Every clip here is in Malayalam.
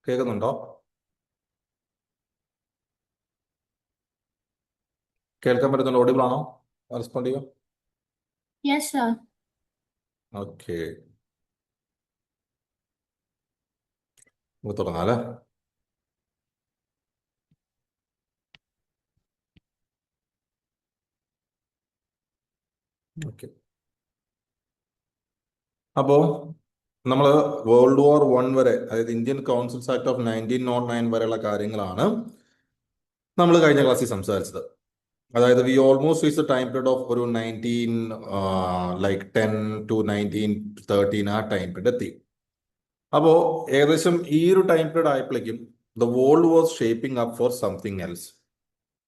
കേൾക്കുന്നുണ്ടോ? കേൾക്കാൻ പറ്റുന്നുണ്ടോ? ഓഡിബിൾ ആണോ? റെസ്പോണ്ട് ചെയ്യോ? Yes, sir. ഓക്കെ, നമുക്ക് തുടങ്ങാം അല്ലേ? ഓക്കെ, അപ്പോ നമ്മൾ വേൾഡ് വാർ 1 വരെ, അതായത് ഇന്ത്യൻ കൗൺസിൽസ് ആക്ട് ഓഫ് 1909 വരെയുള്ള കാര്യങ്ങളാണ് നമ്മൾ കഴിഞ്ഞ ക്ലാസ്സിൽ സംസാരിച്ചത്. അതായത് we almost is time period of ഒരു 1910 to 1913 ആ ടൈം പീരീഡ് എത്തി. അപ്പോൾ ഏകദേശം ഈ ഒരു ടൈം പീരീഡ് ആയപ്പോഴേക്കും the world was shaping up for something else.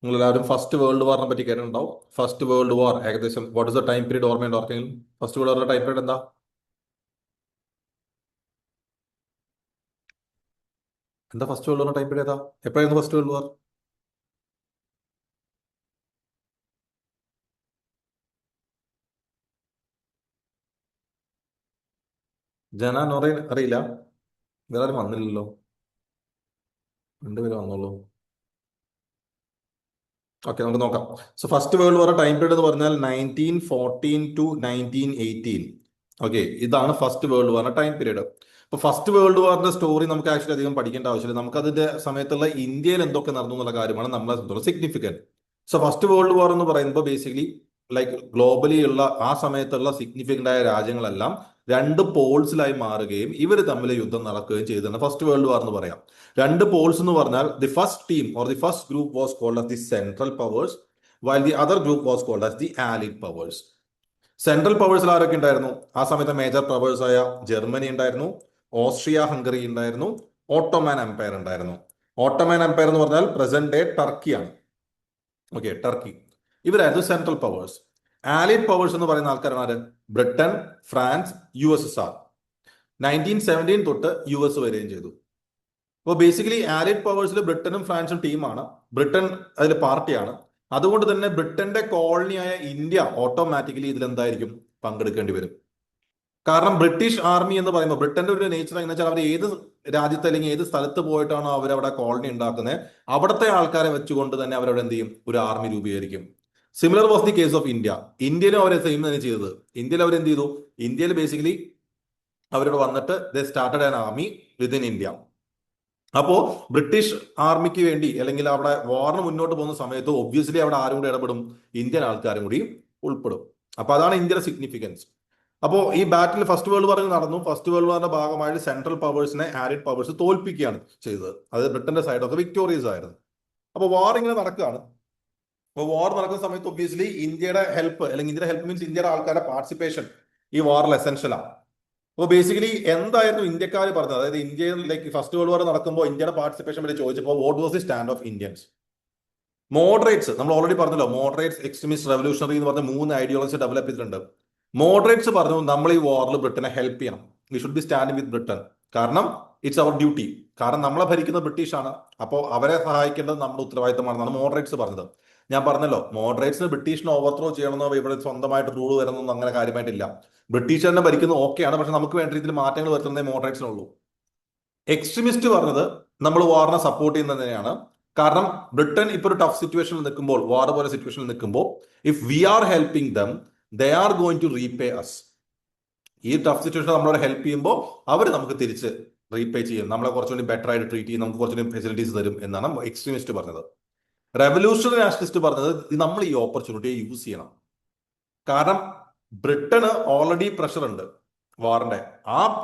നിങ്ങൾ എല്ലാവരും ഫസ്റ്റ് വേൾഡ് വാറിനെ പറ്റി കേട്ടിട്ടുണ്ടാവും. ഫസ്റ്റ് വേൾഡ് വാർ ഏകദേശം what is the time period? ഓർമ്മയുണ്ടോ ആർക്കെങ്കിലും? ഫസ്റ്റ് വേൾഡ് വാറിന്റെ ടൈം പീരീഡ് എന്താ? എന്താ ഫസ്റ്റ് വേൾഡ് വാറിന്റെ ടൈം പീരീഡ് ഏതാ? എപ്പോഴായിരുന്നു ഫസ്റ്റ് വേൾഡ് വാർ? ജനാൻ അറിയില്ല? വേറെ ആരും വന്നില്ലല്ലോ. രണ്ടുപേരും വന്നോളൂ. ഓക്കെ, നമുക്ക് നോക്കാം. സോ ഫസ്റ്റ് വേൾഡ് വാർ ടൈം പീരീഡ് എന്ന് പറഞ്ഞാൽ 1914 to 1918. ഓക്കെ, ഇതാണ് ഫസ്റ്റ് വേൾഡ് വാറിന്റെ ടൈം പീരീഡ്. അപ്പൊ ഫസ്റ്റ് വേൾഡ് വാറിന്റെ സ്റ്റോറി നമുക്ക് ആക്ച്വലി അധികം പഠിക്കേണ്ട ആവശ്യമില്ല. നമുക്ക് അതിന്റെ സമയത്തുള്ള ഇന്ത്യയിൽ എന്തൊക്കെ നടന്നു എന്നുള്ള കാര്യമാണ് നമ്മളെ സംബന്ധിച്ചുള്ള സിഗ്നിഫിക്കന്റ്. സോ ഫസ്റ്റ് വേൾഡ് വാർ എന്ന് പറയുമ്പോൾ ബേസിക്കലി ലൈക്ക് ഗ്ലോബലി ഉള്ള ആ സമയത്തുള്ള സിഗ്നിഫിക്കന്റ് ആയ രാജ്യങ്ങളെല്ലാം രണ്ട് പോൾസിലായി മാറുകയും ഇവർ തമ്മിൽ യുദ്ധം നടക്കുകയും ചെയ്തതാണ് ഫസ്റ്റ് വേൾഡ് വാർ എന്ന് പറയാം. രണ്ട് പോൾസ് എന്ന് പറഞ്ഞാൽ the first team or the first group was called as the central powers, while the other group was called as the allied powers. Central പവേഴ്സിൽ ആരൊക്കെ ഉണ്ടായിരുന്നു? ആ സമയത്ത് മേജർ പവേഴ്സ് ആയ ജർമ്മനി ഉണ്ടായിരുന്നു, ഓസ്ട്രിയ ഹംഗറി ഉണ്ടായിരുന്നു, ഓട്ടോമാൻ എംപയർ ഉണ്ടായിരുന്നു. ഓട്ടോമാൻ എംപയർ എന്ന് പറഞ്ഞാൽ പ്രസന്റ് ഡേ ടർക്കിയാണ്. Okay, Turkey. ഇവരായിരുന്നു സെൻട്രൽ പവേഴ്സ്. ആലിഡ് പവേഴ്സ് എന്ന് പറയുന്ന ആൾക്കാരാണ് ബ്രിട്ടൻ, ഫ്രാൻസ്, USSR. 1917 തൊട്ട് US വരികയും ചെയ്തു. അപ്പോൾ ബേസിക്കലി ആലിഡ് പവേഴ്സിൽ ബ്രിട്ടനും ഫ്രാൻസും ടീമാണ്. ബ്രിട്ടൻ അതിൽ പാർട്ടിയാണ്. അതുകൊണ്ട് തന്നെ ബ്രിട്ടന്റെ കോളനിയായ ഇന്ത്യ ഓട്ടോമാറ്റിക്കലി ഇതിലെന്തായിരിക്കും പങ്കെടുക്കേണ്ടി വരും. കാരണം ബ്രിട്ടീഷ് ആർമി എന്ന് പറയുമ്പോൾ ബ്രിട്ടന്റെ ഒരു നേച്ചർ എങ്ങനെ വെച്ചാൽ അവർ ഏത് രാജ്യത്ത് അല്ലെങ്കിൽ ഏത് സ്ഥലത്ത് പോയിട്ടാണോ അവരവിടെ കോളനി ഉണ്ടാക്കുന്നത്, അവിടുത്തെ ആൾക്കാരെ വെച്ചുകൊണ്ട് തന്നെ അവരവിടെ എന്ത് ചെയ്യും? ഒരു ആർമി രൂപീകരിക്കും. Similar was the case of India. ഇന്ത്യയിലും അവരെ സെയിം തന്നെ ചെയ്തത്. ഇന്ത്യയിൽ അവർ എന്ത് ചെയ്തു? ഇന്ത്യയിൽ ബേസിക്കലി അവരോട് വന്നിട്ട് ദേ started an army within India. അപ്പോ ബ്രിട്ടീഷ് ആർമിക്ക് വേണ്ടി അല്ലെങ്കിൽ അവിടെ വാറിന് മുന്നോട്ട് പോകുന്ന സമയത്ത് ഒബ്വിയസ്ലി അവിടെ ആരും കൂടി ഇടപെടും? ഇന്ത്യൻ ആൾക്കാരും കൂടി ഉൾപ്പെടും. അപ്പൊ അതാണ് ഇന്ത്യയുടെ സിഗ്നിഫിക്കൻസ്. അപ്പോൾ ഈ ബാറ്റിൽ ഫസ്റ്റ് വേൾഡ് വാർ നടന്നു. ഫസ്റ്റ് വേൾഡ് വാറിന്റെ ഭാഗമായിട്ട് സെൻട്രൽ പവേഴ്സിനെ ആലിഡ് പവേഴ്സ് തോൽപ്പിക്കുകയാണ് ചെയ്തത്. അത് ബ്രിട്ടന്റെ സൈഡ് ഒക്കെ വിക്ടോറിയസ് ആയിരുന്നു. അപ്പോൾ വാർ ഇങ്ങനെ നടക്കുകയാണ്. അപ്പോൾ വാർ നടക്കുന്ന സമയത്ത് ഒബ്വിയസ്ലി ഇന്ത്യയുടെ ഹെൽപ്പ്, അല്ലെങ്കിൽ ഇന്ത്യയുടെ ഹെൽപ്പ് മീൻസ് ഇന്ത്യയുടെ ആൾക്കാരുടെ പാർട്ടിസിപ്പേഷൻ ഈ വാറിൽ എസെൻഷ്യലാണ്. അപ്പോൾ ബേസിക്കലി എന്തായിരുന്നു ഇന്ത്യക്കാർ പറഞ്ഞത്? അതായത് ഇന്ത്യയിൽ ലൈക്ക് ഫസ്റ്റ് വേൾഡ് വാർ നടക്കുമ്പോൾ ഇന്ത്യയുടെ പാർട്ടിസിപ്പേഷൻ പറ്റി ചോദിച്ചപ്പോൾ what was the stand of Indians? Moderates, നമ്മൾ ഓൾറെഡി പറഞ്ഞല്ലോ, മോഡറേറ്റ്സ്, എക്സ്ട്രീമിസ്റ്റ്, റെവല്യൂഷണറി എന്ന് പറഞ്ഞ 3 ഐഡിയോളജി ഡെവലപ്പ് ചെയ്തിട്ടുണ്ട്. മോഡറേറ്റ്സ് പറഞ്ഞു നമ്മൾ ഈ വാറിൽ ബ്രിട്ടനെ ഹെൽപ്പ് ചെയ്യണം. We should be standing with Britain. കാരണം ഇറ്റ്സ് അവർ ഡ്യൂട്ടി. കാരണം നമ്മളെ ഭരിക്കുന്നത് ബ്രിട്ടീഷാണ്. അപ്പോൾ അവരെ സഹായിക്കേണ്ടത് നമ്മുടെ ഉത്തരവാദിത്തമാണെന്നാണ് മോഡറേറ്റ്സ് പറഞ്ഞത്. ഞാൻ പറഞ്ഞല്ലോ, മോഡറേറ്റ്സിന് ബ്രിട്ടീഷിനെ ഓവർത്രോ ചെയ്യണമെന്നോ ഇവിടെ സ്വന്തമായിട്ട് റൂൾ വരുന്നൊന്നും അങ്ങനെ കാര്യമായിട്ടില്ല. ബ്രിട്ടീഷ് തന്നെ ഭരിക്കുന്നത് ഓക്കെയാണ്, പക്ഷെ നമുക്ക് വേണ്ട രീതിയിൽ മാറ്റങ്ങൾ വരുത്തുന്നതേ മോഡറേറ്റ്സിനുള്ളൂ. എക്സ്ട്രീമിസ്റ്റ് പറഞ്ഞത് നമ്മൾ വാറിനെ സപ്പോർട്ട് ചെയ്യുന്നത് തന്നെയാണ്. കാരണം ബ്രിട്ടൻ ഇപ്പോൾ ഒരു ടഫ് സിറ്റുവേഷനിൽ നിൽക്കുമ്പോൾ, വാർ പോലെ സിറ്റുവേഷനിൽ നിൽക്കുമ്പോൾ, if we are helping them they are going to repay us. ഈ ടഫ് സിറ്റുവേഷൻ നമ്മളോട് ഹെൽപ്പ് ചെയ്യുമ്പോൾ അവർ നമുക്ക് തിരിച്ച് റീപേ ചെയ്യും, നമ്മളെ കുറച്ചുകൂടി ബെറ്റർ ആയിട്ട് ട്രീറ്റ് ചെയ്യും, നമുക്ക് കുറച്ചുകൂടി ഫെസിലിറ്റീസ് തരും എന്നാണ് എക്സ്ട്രീമിസ്റ്റ് പറഞ്ഞത്. റെവല്യൂഷണറി നാഷണലിസ്റ്റ് പറഞ്ഞത് നമ്മൾ ഈ ഓപ്പർച്യൂണിറ്റിയെ യൂസ് ചെയ്യണം. കാരണം ബ്രിട്ടന് ഓൾറെഡി പ്രഷർ ഉണ്ട് വാറിന്റെ.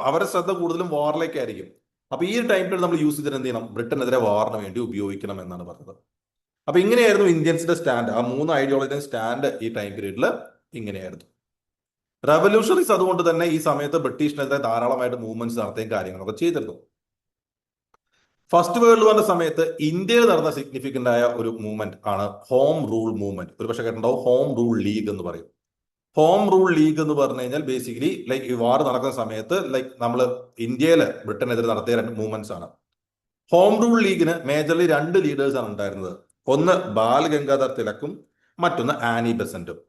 അവരെ ശ്രദ്ധ കൂടുതലും വാറിലേക്കായിരിക്കും. അപ്പൊ ഈ ടൈം പീരീഡ് നമ്മൾ യൂസ് ചെയ്തിട്ട് എന്ത് ചെയ്യണം? ബ്രിട്ടനെതിരെ വാറിന് വേണ്ടി ഉപയോഗിക്കണം എന്നാണ് പറഞ്ഞത്. അപ്പൊ ഇങ്ങനെയായിരുന്നു ഇന്ത്യൻസിന്റെ സ്റ്റാൻഡ്. ആ 3 ഐഡിയോളജിയുടെ സ്റ്റാൻഡ് ഈ ടൈം പീരീഡിൽ ഇങ്ങനെയായിരുന്നു. റെവല്യൂഷണറീസ് അതുകൊണ്ട് തന്നെ ഈ സമയത്ത് ബ്രിട്ടീഷിനെതിരെ ധാരാളമായിട്ട് മൂവ്മെന്റ്സ് നടത്തുകയും കാര്യങ്ങളൊക്കെ ചെയ്തിരുന്നു. ഫസ്റ്റ് വേൾഡ് വാറിന്റെ സമയത്ത് ഇന്ത്യയിൽ നടന്ന സിഗ്നിഫിക്കന്റ് ആയ ഒരു മൂവ്മെന്റ് ആണ് ഹോം റൂൾ മൂവ്മെന്റ്. ഒരു പക്ഷേ കേട്ടിട്ടുണ്ടാവും, ഹോം റൂൾ ലീഗ് എന്ന് പറയും. ഹോം റൂൾ ലീഗ് എന്ന് പറഞ്ഞു കഴിഞ്ഞാൽ ബേസിക്കലി ലൈക്ക് ഈ വാർ നടക്കുന്ന സമയത്ത് ലൈക്ക് നമ്മൾ ഇന്ത്യയിൽ ബ്രിട്ടനെതിരെ നടത്തിയ 2 മൂവ്മെന്റ്സ് ആണ്. ഹോം റൂൾ ലീഗിന് മേജർലി 2 ലീഡേഴ്സ് ആണ് ഉണ്ടായിരുന്നത്. ഒന്ന് ബാൽ ഗംഗാധർ തിലക്കും, മറ്റൊന്ന് ആനി ബെസന്റും.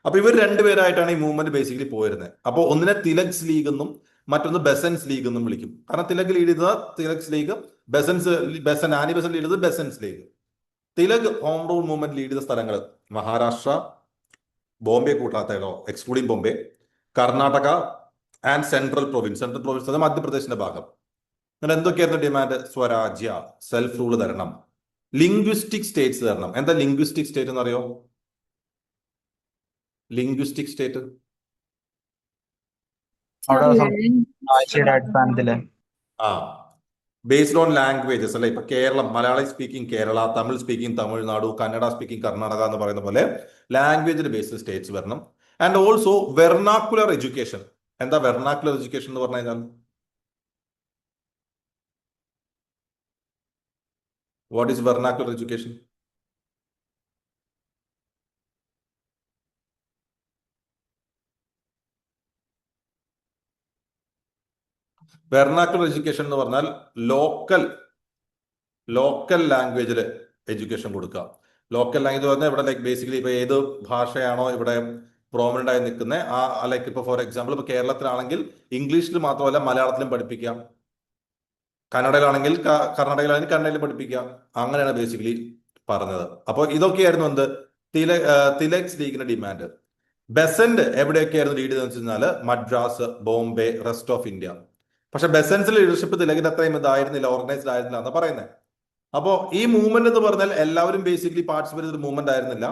അപ്പൊ ഇവർ രണ്ടുപേരായിട്ടാണ് ഈ മൂവ്മെന്റ് ബേസിക്കലി പോയിരുന്നത്. അപ്പോൾ ഒന്നിനെ തിലക്സ് ലീഗ് എന്നും മറ്റൊന്ന് ബെസൻസ് ലീഗ് എന്നും വിളിക്കും. കാരണം തിലക് ലീഡ് ചെയ്ത Tilak's league, Annie Besant lead ചെയ്തത് Besant's league. Tilak home rule movement lead ചെയ്ത സ്ഥലങ്ങൾ മഹാരാഷ്ട്ര, ബോംബെ കൂട്ടാത്തോ excluding Bombay, Karnataka and central province അത് മധ്യപ്രദേശിന്റെ ഭാഗം. എന്നിട്ട് എന്തൊക്കെയായിരുന്നു ഡിമാൻഡ്? സ്വരാജ്യ, സെൽഫ് റൂൾ തരണം, ലിംഗ്വിസ്റ്റിക് സ്റ്റേറ്റ്സ് തരണം. എന്താ ലിംഗ്വിസ്റ്റിക് സ്റ്റേറ്റ് എന്ന് അറിയോ? ലിംഗ്വിസ്റ്റിക് സ്റ്റേറ്റ് അവിടെ Learning. ഭാഷയുടെ അടിസ്ഥാനത്തില് ആ ബേസ്ഡ് ഓൺ ലാംഗ്വേജസ് അല്ലെ. ഇപ്പൊ Keralam, Malayali speaking Kerala, Tamil speaking Tamil Nadu, Kannada speaking Karnataka എന്ന് പറയുന്ന പോലെ ലാംഗ്വേജിന് ബേസ്ഡ് സ്റ്റേറ്റ്സ് വരണം. And also vernacular education. എന്താ വെർണാക്കുലർ എഡ്യൂക്കേഷൻ എന്ന് പറഞ്ഞു കഴിഞ്ഞാൽ? What is vernacular education? Vernacular education എന്ന് പറഞ്ഞാൽ ലോക്കൽ ലാംഗ്വേജിൽ എഡ്യൂക്കേഷൻ കൊടുക്കുക. ലോക്കൽ ലാംഗ്വേജ് പറഞ്ഞാൽ ഇവിടെ ലൈക്ക് ബേസിക്കലി ഇപ്പൊ ഏത് ഭാഷയാണോ ഇവിടെ പ്രോമിനന്റ് ആയി നിൽക്കുന്നത് ആ ലൈക്ക് ഇപ്പൊ ഫോർ എക്സാമ്പിൾ ഇപ്പൊ കേരളത്തിലാണെങ്കിൽ ഇംഗ്ലീഷിൽ മാത്രമല്ല മലയാളത്തിലും പഠിപ്പിക്കാം, കന്നഡയിലാണെങ്കിൽ കർണാടകയിലാണെങ്കിൽ കന്നഡയിലും പഠിപ്പിക്കാം. അങ്ങനെയാണ് ബേസിക്കലി പറഞ്ഞത്. അപ്പോൾ ഇതൊക്കെയായിരുന്നു എന്ത് തിലക് ലീഗിന്റെ ഡിമാൻഡ്. ബെസന്റ് എവിടെയൊക്കെയായിരുന്നു ലീഡ് ചെയ്തതെന്ന് വെച്ച് കഴിഞ്ഞാൽ Madras, Bombay, rest of India. പക്ഷെ ബെസൻസിലെ ലീഡർഷിപ്പ് തിലകിന്റെ അത്രയും ഇതായിരുന്നില്ല, ഓർഗനൈസ്ഡ് ആയിരുന്നില്ല എന്ന് പറയുന്നത്. അപ്പോൾ ഈ മൂവ്മെന്റ് എന്ന് പറഞ്ഞാൽ എല്ലാവരും ബേസിക്കലി പാർട്ടിസിപ്പേറ്റ് ചെയ്ത മൂവ്മെന്റ് ആയിരുന്നില്ല.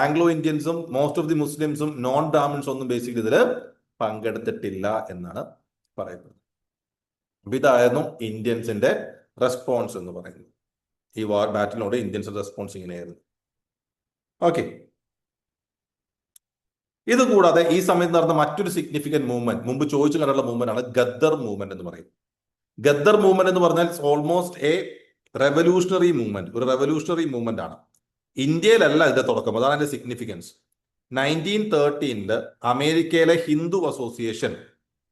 ആംഗ്ലോ ഇന്ത്യൻസും മോസ്റ്റ് ഓഫ് ദി മുസ്ലിംസും നോൺ ബ്രാഹ്മിൻസും ഒന്നും ബേസിക്കലി ഇതിൽ പങ്കെടുത്തിട്ടില്ല എന്നാണ് പറയുന്നത്. അപ്പൊ ഇതായിരുന്നു ഇന്ത്യൻസിന്റെ റെസ്പോൺസ് എന്ന് പറയുന്നത്. ഈ വാർ ബാറ്റിനോട് ഇന്ത്യൻസിന്റെ റെസ്പോൺസ് ഇങ്ങനെയായിരുന്നു. ഓക്കെ, ഇത് കൂടാതെ ഈ സമയത്ത് നടന്ന മറ്റൊരു സിഗ്നിഫിക്കന്റ് മൂവ്മെന്റ്, മുമ്പ് ചോദിച്ചു കണ്ടുള്ള മൂവ്മെന്റ് ആണ് ഗദ്ദർ മൂവ്മെന്റ് എന്ന് പറയും. ഗദ്ദർ മൂവ്മെന്റ് എന്ന് പറഞ്ഞാൽ ഓൾമോസ്റ്റ് എ റെവല്യൂഷണറി മൂവ്മെന്റ്, ഒരു റെവല്യൂഷണറി മൂവ്മെന്റ് ആണ്. ഇന്ത്യയിലല്ല ഇതിന്റെ തുടക്കം, അതാണ് അതിന്റെ സിഗ്നിഫിക്കൻസ്. 1913 അമേരിക്കയിലെ ഹിന്ദു അസോസിയേഷൻ,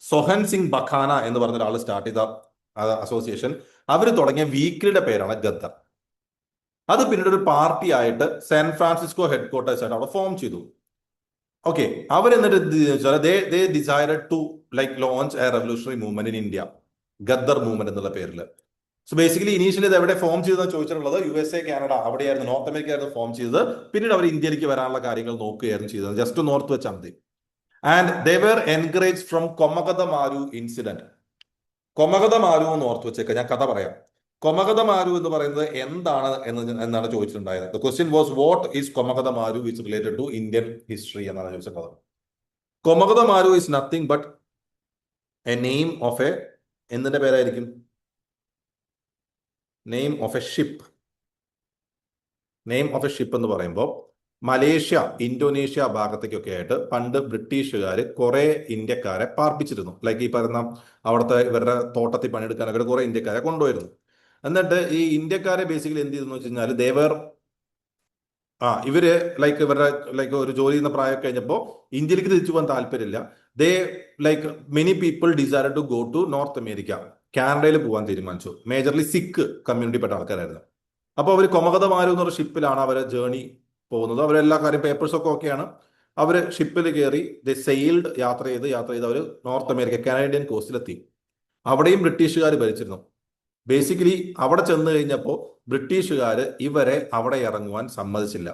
സൊഹൻ സിംഗ് ബഖാന എന്ന് പറഞ്ഞ ഒരാൾ സ്റ്റാർട്ട് ചെയ്ത അസോസിയേഷൻ, അവർ തുടങ്ങിയ വീക്കിലിയുടെ പേരാണ് ഗദ്ദർ. അത് പിന്നീട് ഒരു പാർട്ടി ആയിട്ട് സാൻ ഫ്രാൻസിസ്കോ ഹെഡ് ക്വാർട്ടേഴ്സ് ആയിട്ട് അവിടെ ഫോം ചെയ്തു. ഓക്കെ, അവരെന്നിട്ട് decided to like launch a revolutionary movement in India, Ghadar movement എന്നുള്ള പേരിൽ. സോ ബേസിക്കലി ഇനീഷ്യലി ഇത് എവിടെ ഫോം ചെയ്തെന്ന് ചോദിച്ചിട്ടുള്ളത് USA, കാനഡ, അവിടെയായിരുന്നു, നോർത്ത് അമേരിക്ക ആയിരുന്നു ഫോം ചെയ്തത്. പിന്നീട് അവർ ഇന്ത്യയിലേക്ക് വരാനുള്ള കാര്യങ്ങൾ നോക്കുകയായിരുന്നു ചെയ്തത്. ജസ്റ്റ് നോർത്ത് വെച്ചാൽ മതി. And they were encourage from Komagata Maru incident. Komagata Maru എന്ന് ഓർത്ത് വെച്ചേക്കാം, ഞാൻ കഥ പറയാം. കൊമഗതമാരു എന്ന് പറയുന്നത് എന്താണ് എന്നാണ് ചോദിച്ചിട്ടുണ്ടായത്. The question was what is Komagata Maru which related to Indian history എന്നാണ് ചോദിച്ചിട്ടുള്ളത്. Komagata Maru is nothing but a name of a, എന്തിന്റെ പേരായിരിക്കും? Name of a ship. Name of a ship എന്ന് പറയുമ്പോൾ മലേഷ്യ, ഇന്തോനേഷ്യ ഭാഗത്തേക്കൊക്കെ ആയിട്ട് പണ്ട് ബ്രിട്ടീഷുകാർ കുറെ ഇന്ത്യക്കാരെ പാർപ്പിച്ചിരുന്നു. ലൈക്ക് ഈ പറയുന്ന അവിടുത്തെ ഇവരുടെ തോട്ടത്തിൽ പണിയെടുക്കാനൊക്കെ കുറെ ഇന്ത്യക്കാരെ കൊണ്ടുപോയിരുന്നു. എന്നിട്ട് ഈ ഇന്ത്യക്കാരെ ബേസിക്കലി എന്ത് ചെയ്തെന്ന് വെച്ച് കഴിഞ്ഞാൽ ദേവർ ഇവര് ലൈക്ക് ഇവരുടെ ലൈക്ക് ഒരു ജോലി ചെയ്യുന്ന പ്രായം കഴിഞ്ഞപ്പോൾ ഇന്ത്യയിലേക്ക് തിരിച്ചു പോകാൻ താല്പര്യമില്ല. They like many people decide to go to North America, കാനഡയിൽ പോകാൻ തീരുമാനിച്ചു. മേജർലി സിഖ് കമ്മ്യൂണിറ്റി പെട്ട ആൾക്കാരായിരുന്നു. അപ്പോൾ അവർ കൊമഗതമാരു എന്നൊരു ഷിപ്പിലാണ് അവർ ജേർണി പോകുന്നത്. അവരെല്ലാ കാര്യം പേപ്പേഴ്സൊക്കെ ഓക്കെയാണ്. അവർ ഷിപ്പിൽ കയറി ദേ സെയിൽഡ്, യാത്ര ചെയ്ത് അവർ നോർത്ത് അമേരിക്ക, കാനഡിയൻ കോസ്റ്റിലെത്തി. അവിടെയും ബ്രിട്ടീഷുകാർ ഭരിച്ചിരുന്നു. ബേസിക്കലി അവിടെ ചെന്ന് കഴിഞ്ഞപ്പോൾ ബ്രിട്ടീഷുകാർ ഇവരെ അവിടെ ഇറങ്ങുവാൻ സമ്മതിച്ചില്ല.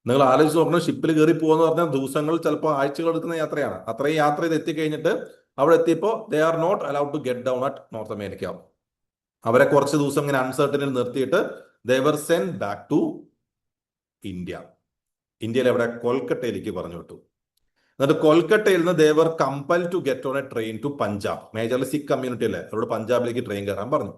നിങ്ങൾ ആലോചിച്ച് നോക്കണം, ഷിപ്പിൽ കയറി പോകുന്ന പറഞ്ഞാൽ ദിവസങ്ങൾ, ചിലപ്പോൾ ആഴ്ചകൾ എടുക്കുന്ന യാത്രയാണ്. അത്രയും യാത്ര ചെയ്ത് എത്തിക്കഴിഞ്ഞിട്ട് അവിടെ എത്തിയപ്പോൾ they are not allowed to get down at North America. അവരെ കുറച്ച് ദിവസം ഇങ്ങനെ അൺസർട്ടനിൽ നിർത്തിയിട്ട് they were send back to India. ഇന്ത്യയിൽ എവിടെ? കൊൽക്കട്ടയിലേക്ക് പറഞ്ഞു വിട്ടു. എന്നിട്ട് കൊൽക്കട്ടയിൽ നിന്ന് they were compel to get on a train to Punjab. Majorly Sikh community അല്ലേ, അവരോട് പഞ്ചാബിലേക്ക് ട്രെയിൻ കയറാൻ പറഞ്ഞു.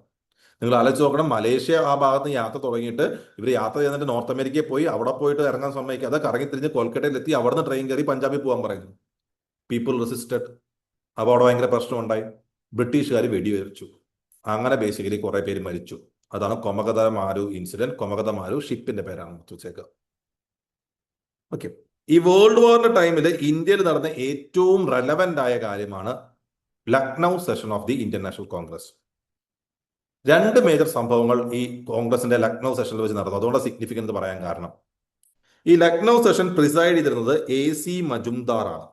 നിങ്ങൾ ആലോചിച്ച് നോക്കണം, മലേഷ്യ ആ ഭാഗത്ത് യാത്ര തുടങ്ങിയിട്ട് ഇവർ യാത്ര ചെയ്തിട്ട് നോർത്ത് അമേരിക്കയിൽ പോയി അവിടെ പോയിട്ട് ഇറങ്ങാൻ സമ്മതിക്കാതെ കറങ്ങി തിരിഞ്ഞ് കൊൽക്കട്ടയിലെത്തി അവിടുന്ന് ട്രെയിൻ കയറി പഞ്ചാബിൽ പോകാൻ പറയുന്നു. People resisted. അപ്പോൾ അവിടെ ഭയങ്കര പ്രശ്നമുണ്ടായി. ബ്രിട്ടീഷുകാർ വെടിവെച്ചു. അങ്ങനെ ബേസിക്കലി കുറെ പേര് മരിച്ചു. അതാണ് കൊമഗതമാരു ഇൻസിഡന്റ്. കൊമഗതമാരു ഷിപ്പിന്റെ പേരാണ് വെച്ചേക്കുക. ഓക്കെ, ഈ വേൾഡ് വാറിന്റെ ടൈമിൽ ഇന്ത്യയിൽ നടന്ന ഏറ്റവും റെലവന്റ് ആയ കാര്യമാണ് Lucknow session of the Indian National Congress. രണ്ട് മേജർ സംഭവങ്ങൾ ഈ കോൺഗ്രസിന്റെ ലക്നൗ സെഷനിൽ വെച്ച് നടന്നു. അതുകൊണ്ട് സിഗ്നിഫിക്കൻറ്റ് പറയാൻ കാരണം, ഈ ലക്നൗ സെഷൻ പ്രിസൈഡ് ചെയ്തിരുന്നത് AC മജുംദാർ ആണ്.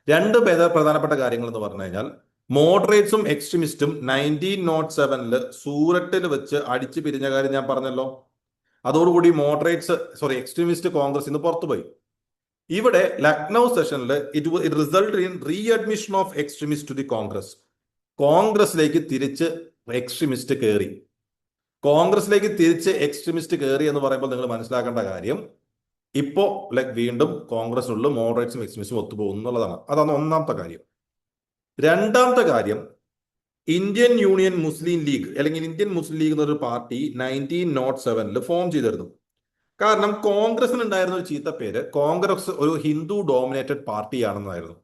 രണ്ട് പ്രധാനപ്പെട്ട കാര്യങ്ങൾ എന്ന് പറഞ്ഞു കഴിഞ്ഞാൽ, മോഡറേറ്റ്സും എക്സ്ട്രീമിസ്റ്റും 1907 സൂററ്റിൽ വെച്ച് അടിച്ചു പിരിഞ്ഞ കാര്യം ഞാൻ പറഞ്ഞല്ലോ. അതോടുകൂടി എക്സ്ട്രീമിസ്റ്റ് കോൺഗ്രസ് ഇന്ന് പുറത്തുപോയി. ഇവിടെ ലക്നൗ സെഷനിൽ it result in readmission of extremist to the Congress. കോൺഗ്രസിലേക്ക് തിരിച്ച് എക്സ്ട്രീമിസ്റ്റ് കയറി. കോൺഗ്രസിലേക്ക് തിരിച്ച് എക്സ്ട്രീമിസ്റ്റ് കയറി എന്ന് പറയുമ്പോൾ നിങ്ങൾ മനസ്സിലാക്കേണ്ട കാര്യം, ഇപ്പോ വീണ്ടും കോൺഗ്രസിനുള്ള മോഡറേറ്റ്സും എക്സ്ട്രീമിസ്റ്റും ഒത്തുപോകും എന്നുള്ളതാണ്. അതാണ് ഒന്നാമത്തെ കാര്യം. രണ്ടാമത്തെ കാര്യം, ഇന്ത്യൻ യൂണിയൻ മുസ്ലിം ലീഗ് അല്ലെങ്കിൽ ഇന്ത്യൻ മുസ്ലിം ലീഗ് എന്നൊരു പാർട്ടി 1907 ഫോം ചെയ്തിരുന്നു. കാരണം കോൺഗ്രസിന് ഉണ്ടായിരുന്ന ഒരു ചീത്ത പേര്, കോൺഗ്രസ് ഒരു ഹിന്ദു ഡോമിനേറ്റഡ് പാർട്ടിയാണെന്നായിരുന്നു.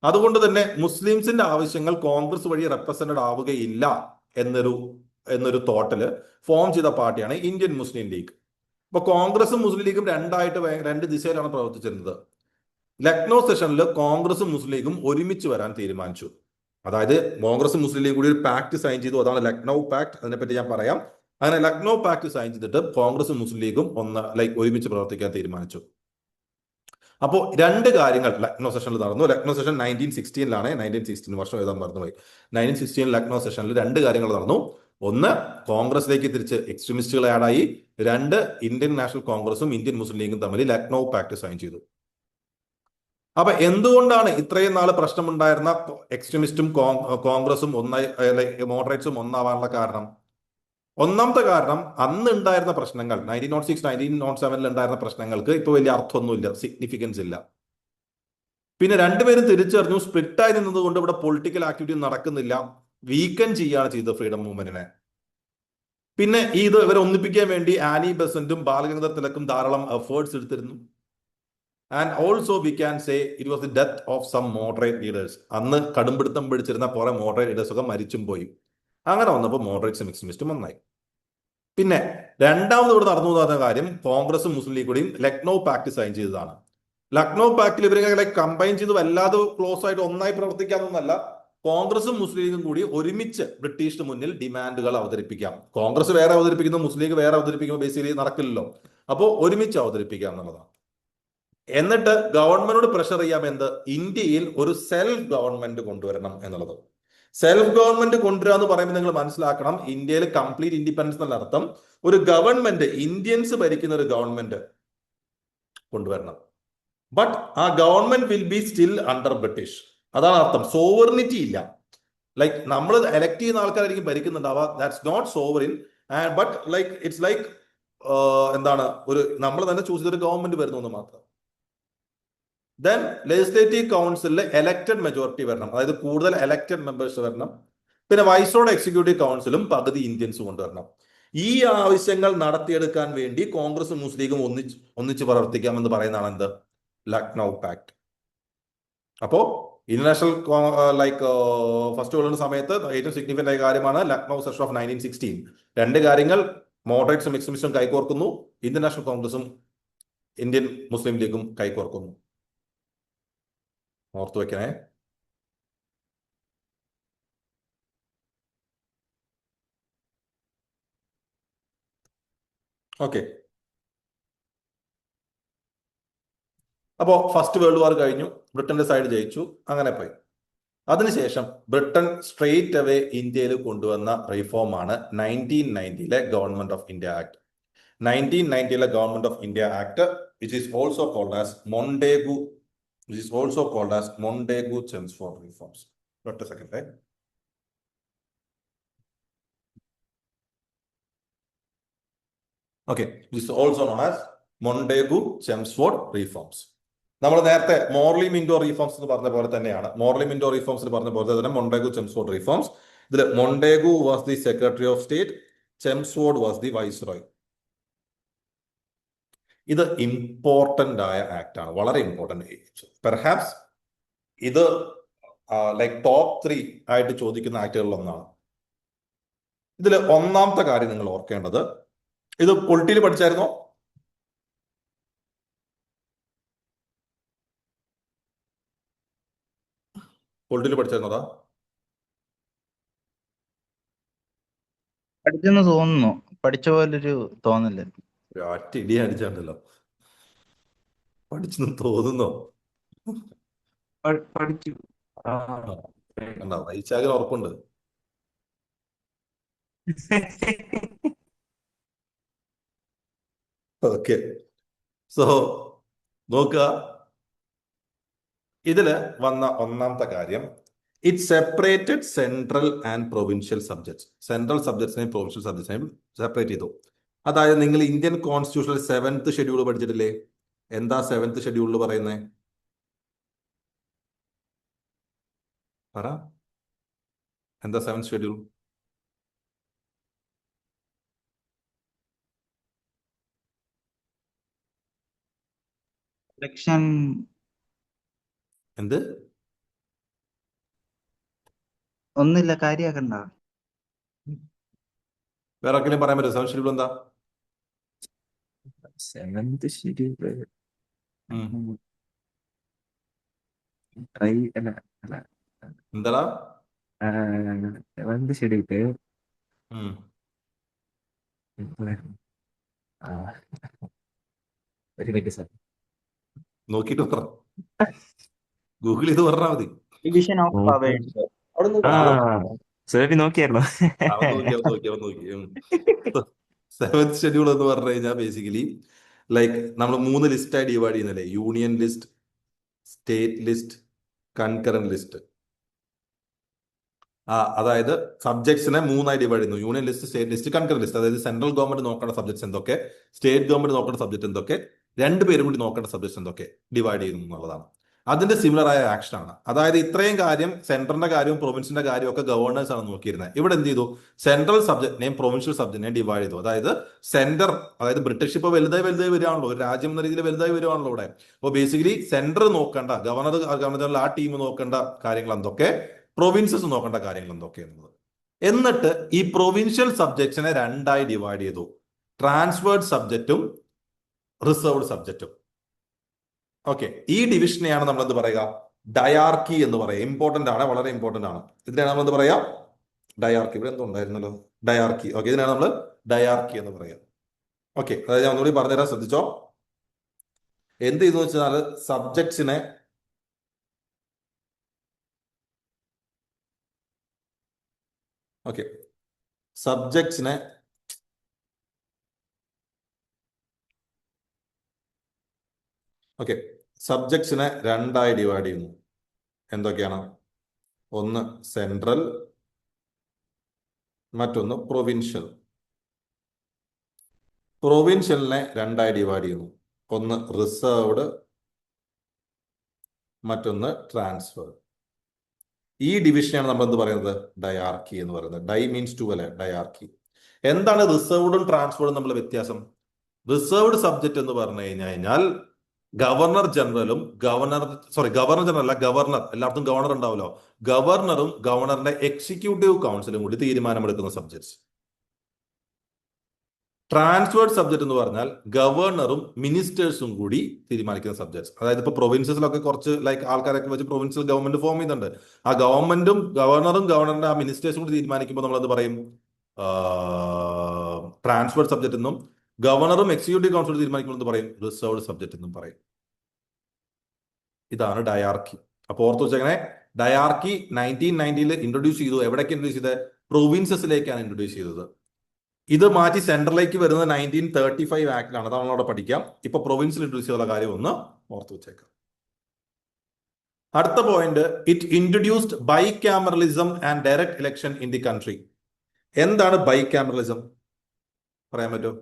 അതുകൊണ്ട് തന്നെ മുസ്ലിംസിന്റെ ആവശ്യങ്ങൾ കോൺഗ്രസ് വഴി റെപ്രസെന്റഡ് ആവുകയില്ല എന്നൊരു തോട്ടില് ഫോം ചെയ്ത പാർട്ടിയാണ് ഇന്ത്യൻ മുസ്ലിം ലീഗ്. അപ്പൊ കോൺഗ്രസും മുസ്ലിം ലീഗും രണ്ട് ദിശയിലാണ് പ്രവർത്തിച്ചിരുന്നത്. ലക്നൗ സെഷനിൽ കോൺഗ്രസും മുസ്ലിം ലീഗും ഒരുമിച്ച് വരാൻ തീരുമാനിച്ചു. അതായത് കോൺഗ്രസും മുസ്ലിം ലീഗും കൂടി ഒരു പാക്ട് സൈൻ ചെയ്തു. അതാണ് ലക്നൗ പാക്ട്. അതിനെപ്പറ്റി ഞാൻ പറയാം. അങ്ങനെ ലക്നൗ പാക്ട് സൈൻ ചെയ്തിട്ട് കോൺഗ്രസും മുസ്ലിം ലീഗും ഒരുമിച്ച് പ്രവർത്തിക്കാൻ തീരുമാനിച്ചു. അപ്പോൾ രണ്ട് കാര്യങ്ങൾ ലക്നൗ സെഷനിൽ നടന്നു. ലക്നൗ സെഷൻ 1916 1916 വർഷം എഴുതാൻ മറന്നുപോയി. 1916 ലക്നൗ സെഷനിൽ രണ്ട് കാര്യങ്ങൾ നടന്നു. ഒന്ന്, കോൺഗ്രസിലേക്ക് തിരിച്ച് എക്സ്ട്രീമിസ്റ്റുകൾ ആഡായി. രണ്ട്, ഇന്ത്യൻ നാഷണൽ കോൺഗ്രസും ഇന്ത്യൻ മുസ്ലിം ലീഗും തമ്മിൽ ലക്നൗ പാക്ട് സൈൻ ചെയ്തു. അപ്പൊ എന്തുകൊണ്ടാണ് ഇത്രയും നാള് പ്രശ്നമുണ്ടായിരുന്ന എക്സ്ട്രീമിസ്റ്റും കോൺഗ്രസും മോഡറേറ്റ്സും ഒന്നാവാനുള്ള കാരണം? ഒന്നാമത്തെ കാരണം, അന്ന് ഉണ്ടായിരുന്ന പ്രശ്നങ്ങൾ 1906 1907 ഉണ്ടായിരുന്ന പ്രശ്നങ്ങൾക്ക് ഇപ്പൊ വലിയ അർത്ഥമൊന്നുമില്ല, സിഗ്നിഫിക്കൻസ് ഇല്ല. പിന്നെ രണ്ടുപേരും തിരിച്ചറിഞ്ഞു, സ്പ്ലിറ്റായി നിന്നതുകൊണ്ട് ഇവിടെ പൊളിറ്റിക്കൽ ആക്ടിവിറ്റി നടക്കുന്നില്ല, വീക്കൻ ചെയ്യാണ് ചെയ്തത് ഫ്രീഡം മൂവ്മെന്റിനെ. പിന്നെ ഇവരെ ഒന്നിപ്പിക്കാൻ വേണ്ടി ആനി ബെസന്റും ബാലഗംഗാധർ തിലക്കും ധാരാളം എഫേർട്സ് എടുത്തിരുന്നു. And also we can say it was the death of some moderate leaders. അന്ന് കടുംപിടുത്തം പിടിച്ചിരുന്ന കുറെ മോഡറേറ്റ് ലീഡേഴ്സ് ഒക്കെ മരിച്ചും പോയി. അങ്ങനെ വന്നപ്പോൾ മോഡറേറ്റ്സും എക്സ്ട്രീമിസ്റ്റും ഒന്നായി. പിന്നെ രണ്ടാമത് ഇവിടെ നടന്നു പോകുന്ന കാര്യം, കോൺഗ്രസും മുസ്ലിം ലീഗ് കൂടിയും ലക്നൗ പാക്ട് സൈൻ ചെയ്തതാണ്. ലക്നൗ പാക്ടിൽ ഇവരെ കമ്പൈൻ ചെയ്ത് വല്ലാതെ ക്ലോസ് ആയിട്ട് ഒന്നായി പ്രവർത്തിക്കാമെന്നല്ല, കോൺഗ്രസും മുസ്ലിം ലീഗും കൂടി ഒരുമിച്ച് ബ്രിട്ടീഷിന് മുന്നിൽ ഡിമാൻഡുകൾ അവതരിപ്പിക്കാം. കോൺഗ്രസ് വേറെ അവതരിപ്പിക്കുന്നു, മുസ്ലിം ലീഗ് വേറെ അവതരിപ്പിക്കുമ്പോൾ ബേസിക്കലി നടക്കില്ലല്ലോ. അപ്പോൾ ഒരുമിച്ച് അവതരിപ്പിക്കാം എന്നുള്ളതാണ്. എന്നിട്ട് ഗവൺമെന്റിനോട് പ്രഷർ ചെയ്യാം, ഇന്ത്യയിൽ ഒരു സെൽഫ് ഗവൺമെന്റ് കൊണ്ടുവരണം എന്നുള്ളത്. സെൽഫ് ഗവൺമെന്റ് കൊണ്ടുവരിക എന്ന് പറയുമ്പോൾ നിങ്ങൾ മനസ്സിലാക്കണം, ഇന്ത്യയിൽ കംപ്ലീറ്റ് ഇൻഡിപെൻഡൻസ് എന്നുള്ള അർത്ഥം ഒരു ഗവൺമെന്റ്, ഇന്ത്യൻസ് ഭരിക്കുന്ന ഒരു ഗവൺമെന്റ് കൊണ്ടുവരണം. ബട്ട് ആ government will be still under British. അതാണ് അർത്ഥം. സോവറിനിറ്റി ഇല്ല. നമ്മൾ എലക്ട് ചെയ്യുന്ന ആൾക്കാരായിരിക്കും ഭരിക്കുന്നുണ്ടാവുക, that's not sovereign. But it's എന്താണ്, നമ്മൾ തന്നെ ചൂസ് ചെയ്തൊരു ഗവൺമെന്റ് വരുന്നു എന്ന് മാത്രം. ദെൻ ലെജിസ്ലേറ്റീവ് കൗൺസിലിൽ എലക്റ്റഡ് മെജോറിറ്റി വരണം, അതായത് കൂടുതൽ എലക്റ്റഡ് മെമ്പേഴ്സ് വരണം. പിന്നെ വൈസ്രോഡ് എക്സിക്യൂട്ടീവ് കൗൺസിലും പകുതി ഇന്ത്യൻസ് കൊണ്ടുവരണം. ഈ ആവശ്യങ്ങൾ നടത്തിയെടുക്കാൻ വേണ്ടി കോൺഗ്രസും മുസ്ലിം ലീഗും ഒന്നിച്ച് പ്രവർത്തിക്കാമെന്ന് പറയുന്നതാണ് ലക്നൗ പാക്ട്. അപ്പോ ഇന്റർനാഷണൽ ഫസ്റ്റ് വേൾഡ് സമയത്ത് ഏറ്റവും സിഗ്നിഫിക്കന്റ് ആയ കാര്യമാണ് ലക്നൗ സെഷൻ ഓഫ് 1916. രണ്ട് കാര്യങ്ങൾ, മോഡറേറ്റ്സും എക്സ്ട്രീമിസ്റ്റും കൈകോർക്കുന്നു, ഇന്ത്യൻ നാഷണൽ കോൺഗ്രസും ഇന്ത്യൻ മുസ്ലിം ലീഗും കൈകോർക്കുന്നു. ഓർത്തു വെക്കണേ. ഓക്കെ. അപ്പോ ഫസ്റ്റ് വേൾഡ് വാർ കഴിഞ്ഞു, ബ്രിട്ടന്റെ സൈഡ് ജയിച്ചു, അങ്ങനെ പോയി. അതിനുശേഷം ബ്രിട്ടൻ സ്ട്രെയിറ്റ് അവേ ഇന്ത്യയിൽ കൊണ്ടുവന്ന റിഫോമാണ് 1990 Government of India Act. 1990 Government of India Act, which is also called as Montagu-Chelmsford reforms. Wait a second, right? Okay, this is also known as Montagu-Chelmsford reforms. നമ്മൾ നേരത്തെ മോർലി മിന്റോ റീഫോംസ് എന്ന് പറഞ്ഞ പോലെ തന്നെയാണ്. മോർലി മിന്റോ റീഫോംസിൽ പറഞ്ഞ പോലെ തന്നെ Montagu-Chelmsford റീഫോംസ്. ഇതിൽ Montagu was the secretary of state, Chelmsford was the viceroy. ഇത് ഇമ്പോർട്ടന്റ് ആയ ആക്ട് ആണ്, വളരെ ഇമ്പോർട്ടന്റ്. പെർഹാപ്സ് ഇത് ടോപ്പ് 3 ആയിട്ട് ചോദിക്കുന്ന ആക്ടുകളിൽ ഒന്നാണ്. ഇതിൽ ഒന്നാമത്തെ കാര്യം നിങ്ങൾ ഓർക്കേണ്ടത്, ഇത് പൊളിറ്റിയിൽ പഠിച്ചായിരുന്നോ? പൊളിറ്റിയിൽ പഠിച്ചായിരുന്നോടാ? പഠിച്ചെന്ന് തോന്നുന്നു, പഠിച്ച പോലൊരു തോന്നല്. ഒറ്റ ഇടി അടിച്ചാണ്ടല്ലോ, പഠിച്ചെന്ന് തോന്നുന്നോ? പഠിച്ചു. കണ്ടോ, വൈശാഖിന് ഉറപ്പുണ്ട്. ഓക്കെ, സോ നോക്കുക, ഇതില് വന്ന ഒന്നാമത്തെ കാര്യം, it separated central and provincial subjects. Central സബ്ജക്ട്സിനെയും പ്രൊവിൻഷ്യൽ സബ്ജക്ട്സിനെയും സെപ്പറേറ്റ് ചെയ്തു. അതായത് നിങ്ങൾ ഇന്ത്യൻ കോൺസ്റ്റിറ്റ്യൂഷണൽ 7th ഷെഡ്യൂൾ പഠിച്ചിട്ടില്ലേ? എന്താ 7th ഷെഡ്യൂളിൽ പറയുന്നത്? പറ, എന്താ 7th ഷെഡ്യൂൾ? ഇലക്ഷൻ എന്ത്? ഒന്നുമില്ല, കാര്യാക്കണ്ട. വേറെ ആർക്കെങ്കിലും പറയാൻ പറ്റുമോ 7th ഷെഡ്യൂൾ എന്താ? സെവന്ത് ഷെഡ്യൂള് ഉം. ട്രൈ അല്ല അല്ല എന്താടാ? സെവന്ത് ഷെഡ്യൂള് ഉം. ഒരു മിനിറ്റ് സാർ. നോക്കിയിട്ട് പറ, ഗൂഗിൾ ചെയ്ത് പറഞ്ഞാൽ മതി. Division of powers. ആ സേവി നോക്കിയായിരുന്നോ? അവൻ നോക്കി. 7th ഷെഡ്യൂൾ എന്ന് പറഞ്ഞു കഴിഞ്ഞാൽ ബേസിക്കലി ലൈക്ക് നമ്മൾ 3 ലിസ്റ്റായി ഡിവൈഡ് ചെയ്യുന്നില്ലേ? Union list, state list, concurrent list. അതായത് സബ്ജക്ട്സിനെ 3ആയി ഡിവൈഡ് ചെയ്യുന്നു: union list, state list, concurrent list. അതായത് സെൻട്രൽ ഗവൺമെന്റ് നോക്കേണ്ട സബ്ജക്ട്സ് എന്തൊക്കെ, സ്റ്റേറ്റ് ഗവൺമെന്റ് നോക്കേണ്ട സബ്ജക്ട് എന്തൊക്കെ, രണ്ടുപേരും കൂടി നോക്കേണ്ട സബ്ജക്ട്സ് എന്തൊക്കെ ഡിവൈഡ് ചെയ്യുന്നു എന്നുള്ളതാണ്. അതിന്റെ സിമിലർ ആയ ആക്ഷൻ ആണ്. അതായത് ഇത്രയും കാര്യം, സെൻട്രലിന്റെ കാര്യവും പ്രൊവിൻസിന്റെ കാര്യവും ഒക്കെ ഗവർണേഴ്സ് ആണ് നോക്കിയിരുന്നത്. ഇവിടെ എന്ത് ചെയ്തു? സെൻട്രൽ സബ്ജക്റ്റിനെയും പ്രൊവിൻഷ്യൽ സബ്ജക്റ്റിനെയും ഡിവൈഡ് ചെയ്തു. അതായത് സെന്റർ, അതായത് ബ്രിട്ടീഷ് ഇപ്പോൾ വലുതായി വരികയാണല്ലോ, ഒരു രാജ്യം എന്ന രീതിയിൽ വലുതായി വരുവാണല്ലോ ഇവിടെ. അപ്പോൾ ബേസിക്കലി സെന്റർ നോക്കേണ്ട, ഗവർണർ ആ ടീം നോക്കേണ്ട കാര്യങ്ങൾ എന്തൊക്കെ, പ്രൊവിൻസസ് നോക്കേണ്ട കാര്യങ്ങൾ എന്തൊക്കെയെന്നത്. എന്നിട്ട് ഈ പ്രൊവിൻഷ്യൽ സബ്ജക്ട്സിനെ 2ആയി ഡിവൈഡ് ചെയ്തു: ട്രാൻസ്ഫേർഡ് സബ്ജക്റ്റും റിസർവ്ഡ് സബ്ജക്റ്റും. ഓക്കെ, ഈ ഡിവിഷനെയാണ് നമ്മൾ എന്ത് പറയുക? ഡയാർക്കി എന്ന് പറയുക. ഇമ്പോർട്ടന്റ് ആണ്, വളരെ ഇമ്പോർട്ടന്റ് ആണ്. ഇതിനാണ് നമ്മൾ എന്ത് പറയാ? ഡയാർക്കി. ഇവിടെ എന്തോ ഉണ്ടായിരുന്നല്ലോ, ഡയാർക്കി. ഓക്കെ, ഇതിനാണ് നമ്മൾ ഡയാർക്കി എന്ന് പറയുക. ഓക്കെ, അതായത് ഞാൻ ഒന്നുകൂടി പറഞ്ഞുതരാൻ ശ്രദ്ധിച്ചോ. എന്ത് ചെയ്തു വെച്ചാൽ സബ്ജക്ട്സിനെ ഓക്കെ സബ്ജക്ട്സിനെ ഓക്കെ സബ്ജക്ട്സിനെ 2ആയി ഡിവൈഡ് ചെയ്യുന്നു. എന്തൊക്കെയാണ്? ഒന്ന് സെൻട്രൽ, മറ്റൊന്ന് പ്രൊവിൻഷ്യൽ. പ്രൊവിൻഷ്യലിനെ 2ആയി ഡിവൈഡ് ചെയ്യുന്നു: ഒന്ന് റിസർവ്ഡ്, മറ്റൊന്ന് ട്രാൻസ്ഫർ. ഈ ഡിവിഷനാണ് നമ്മൾ എന്ത് പറയുന്നത്? ഡയാർക്കി എന്ന് പറയുന്നത്. ഡൈ മീൻസ് ടു അല്ലെ, ഡയാർക്കി. എന്താണ് റിസർവ്ഡും ട്രാൻസ്ഫറും തമ്മിലുള്ള വ്യത്യാസം? റിസർവ്ഡ് സബ്ജക്ട് എന്ന് പറഞ്ഞു കഴിഞ്ഞാൽ ഗവർണർ ജനറൽ അല്ല, ഗവർണർ, എല്ലായിടത്തും ഗവർണർ ഉണ്ടാവുമല്ലോ, ഗവർണറും ഗവർണറിന്റെ എക്സിക്യൂട്ടീവ് കൗൺസിലും കൂടി തീരുമാനമെടുക്കുന്ന സബ്ജക്ട്സ്. ട്രാൻസ്ഫേർഡ് സബ്ജക്ട് എന്ന് പറഞ്ഞാൽ ഗവർണറും മിനിസ്റ്റേഴ്സും കൂടി തീരുമാനിക്കുന്ന സബ്ജക്ട്സ്. അതായത് ഇപ്പൊ പ്രൊവിൻസസിലൊക്കെ കുറച്ച് ലൈക്ക് ആൾക്കാരൊക്കെ വെച്ച് പ്രൊവിൻഷ്യൽ ഗവൺമെന്റ് ഫോം ചെയ്യുന്നുണ്ട്. ആ ഗവൺമെന്റും ഗവർണറിന്റെ ആ മിനിസ്റ്റേഴ്സും കൂടി തീരുമാനിക്കുമ്പോൾ നമ്മൾ എന്ത് പറയും? ട്രാൻസ്ഫേർഡ് സബ്ജക്ട് എന്നും ഗവർണറും എക്സിക്യൂട്ടീവ് കൗൺസിലും തീരുമാനിക്കുമ്പോൾ എന്ത് പറയും? റിസർവ്ഡ് സബ്ജക്ട് എന്നും പറയും. ഇതാണ് ഡയാർക്കി. അപ്പൊ ഓർത്ത് വെച്ചങ്ങനെ, ഡയാർക്കി 1990 ഇൻട്രൊഡ്യൂസ് ചെയ്തു. എവിടേക്ക് ഇൻട്രൊഡ്യൂസ് ചെയ്തത്? പ്രൊവിൻസസിലേക്കാണ് ഇൻട്രൊഡ്യൂസ് ചെയ്തത്. ഇത് മാറ്റി സെൻട്രലിലേക്ക് വരുന്നത് 1935 ആക്ടിലാണ്. അതാണ് അവിടെ പഠിക്കാം. ഇപ്പൊ പ്രൊവിൻസിൽ ഇൻട്രൊഡ്യൂസ് ചെയ്ത കാര്യം ഒന്ന് ഓർത്ത് വെച്ചേക്കാം. അടുത്ത point, it introduced bicameralism and direct election in the country. എന്താണ് ബൈ ക്യാമറലിസം? പറയാൻ പറ്റുമോ?